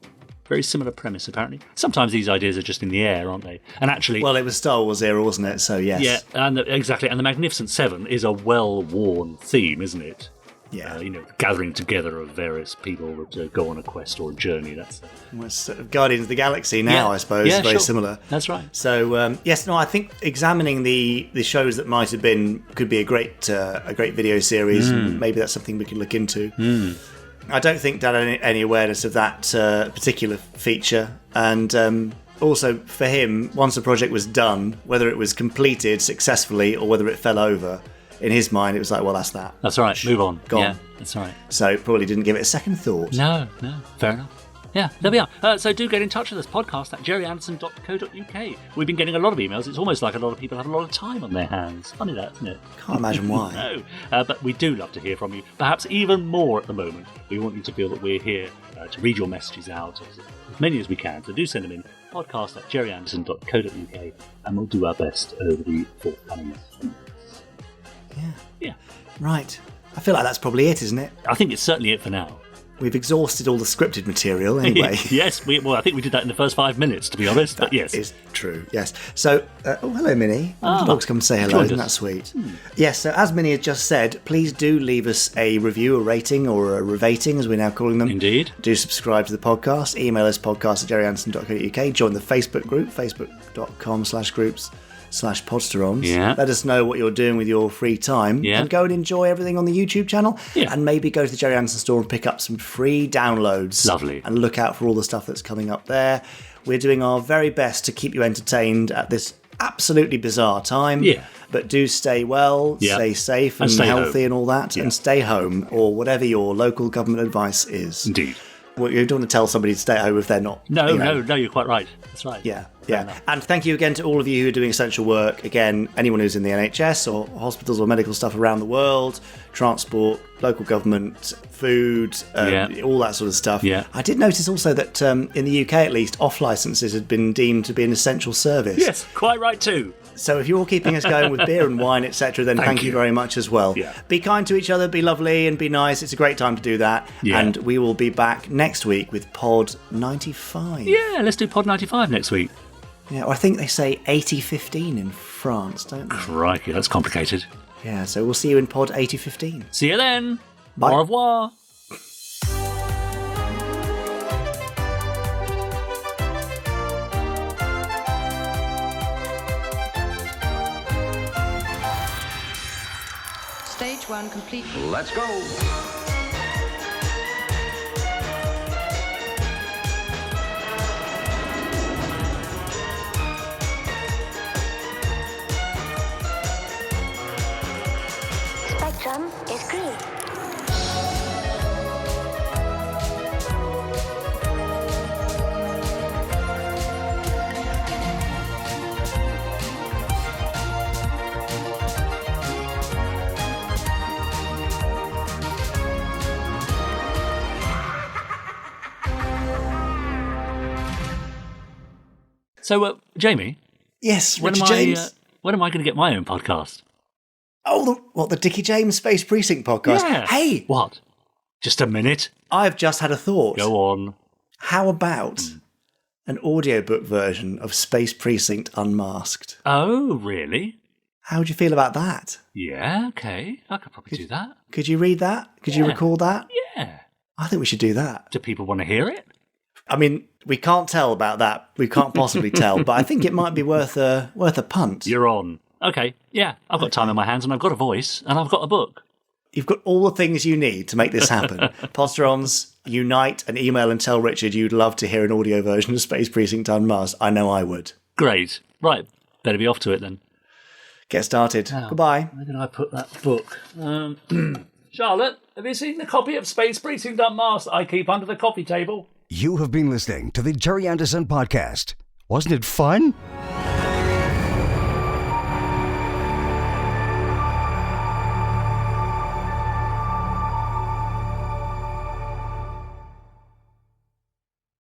Very similar premise, apparently. Sometimes these ideas are just in the air, aren't they? And actually... Well, it was Star Wars era, wasn't it? So, yes. Yeah, exactly. And the Magnificent Seven is a well-worn theme, isn't it? Yeah. Gathering together of various people that go on a quest or a journey. That's sort of Guardians of the Galaxy now, I suppose. Yeah, very sure. similar. That's right. So I think examining the shows that might have been could be a great video series. Maybe that's something we can look into. I don't think Dad had any awareness of that particular feature, and also for him, once the project was done, whether it was completed successfully or whether it fell over, in his mind, it was like, well, that's that. That's right. Move on. Gone. Yeah, that's right. So probably didn't give it a second thought. No. Fair enough. Yeah, there we are. So do get in touch with us, podcast at gerryanderson.co.uk. We've been getting a lot of emails. It's almost like a lot of people have a lot of time on their hands. Funny that, isn't it? Can't imagine why. No, but we do love to hear from you. Perhaps even more at the moment. We want you to feel that we're here to read your messages out, as many as we can. So do send them in, podcast at gerryanderson.co.uk, and we'll do our best over the forthcoming months. Yeah. Right. I feel like that's probably it, isn't it? I think it's certainly it for now. We've exhausted all the scripted material anyway. Yes, I think we did that in the first 5 minutes, to be honest. But yes, is true. Yes. So, hello, Minnie. The dogs come and say hello. Isn't that sweet? Yes. So, as Minnie had just said, please do leave us a review, a rating, or a revating, as we're now calling them. Indeed. Do subscribe to the podcast. Email us podcast@gerryanderson.co.uk. Join the Facebook group, facebook.com/groups/podsterons. Yeah. Let us know what you're doing with your free time. Yeah. And go and enjoy everything on the YouTube channel. Yeah. And maybe go to the Gerry Anderson store and pick up some free downloads. Lovely. And look out for all the stuff that's coming up there. We're doing our very best to keep you entertained at this absolutely bizarre time. Yeah. But do stay well, stay safe and stay healthy home. and all that. Yeah. And stay home, or whatever your local government advice is. Indeed. Well, you don't want to tell somebody to stay at home if they're not. No, you're quite right. That's right. Yeah. And thank you again to all of you who are doing essential work. Again, anyone who's in the NHS or hospitals or medical stuff around the world, transport, local government, food, all that sort of stuff. Yeah. I did notice also that in the UK, at least, off licences had been deemed to be an essential service. Yes, quite right too. So if you're all keeping us going with beer and wine, etc., then thank you very much as well. Yeah. Be kind to each other, be lovely, and be nice. It's a great time to do that. Yeah. And we will be back next week with Pod 95. Yeah, let's do Pod 95 next week. Yeah, or I think they say 8015 in France, don't they? Crikey, that's complicated. Yeah, so we'll see you in Pod 8015. See you then. Bye. Au revoir. Stage 1 complete. Let's go. Spectrum is green. So, Jamie? Yes, Richard James? When am I going to get my own podcast? Oh, the Dickie James Space Precinct podcast? Yeah. Hey! What? Just a minute? I've just had a thought. Go on. How about an audiobook version of Space Precinct Unmasked? Oh, really? How would you feel about that? Yeah, okay. I could probably do that. Could you read that? Could you record that? Yeah. I think we should do that. Do people want to hear it? I mean, we can't tell about that. We can't possibly tell, but I think it might be worth a punt. You're on. Okay, yeah. I've got time on my hands, and I've got a voice, and I've got a book. You've got all the things you need to make this happen. Podsterons, unite and email and tell Richard you'd love to hear an audio version of Space Precinct Unmasked. I know I would. Great. Right, better be off to it then. Get started. Now, Goodbye. Where did I put that book? Charlotte, have you seen the copy of Space Precinct Unmasked I keep under the coffee table? You have been listening to the Gerry Anderson Podcast. Wasn't it fun?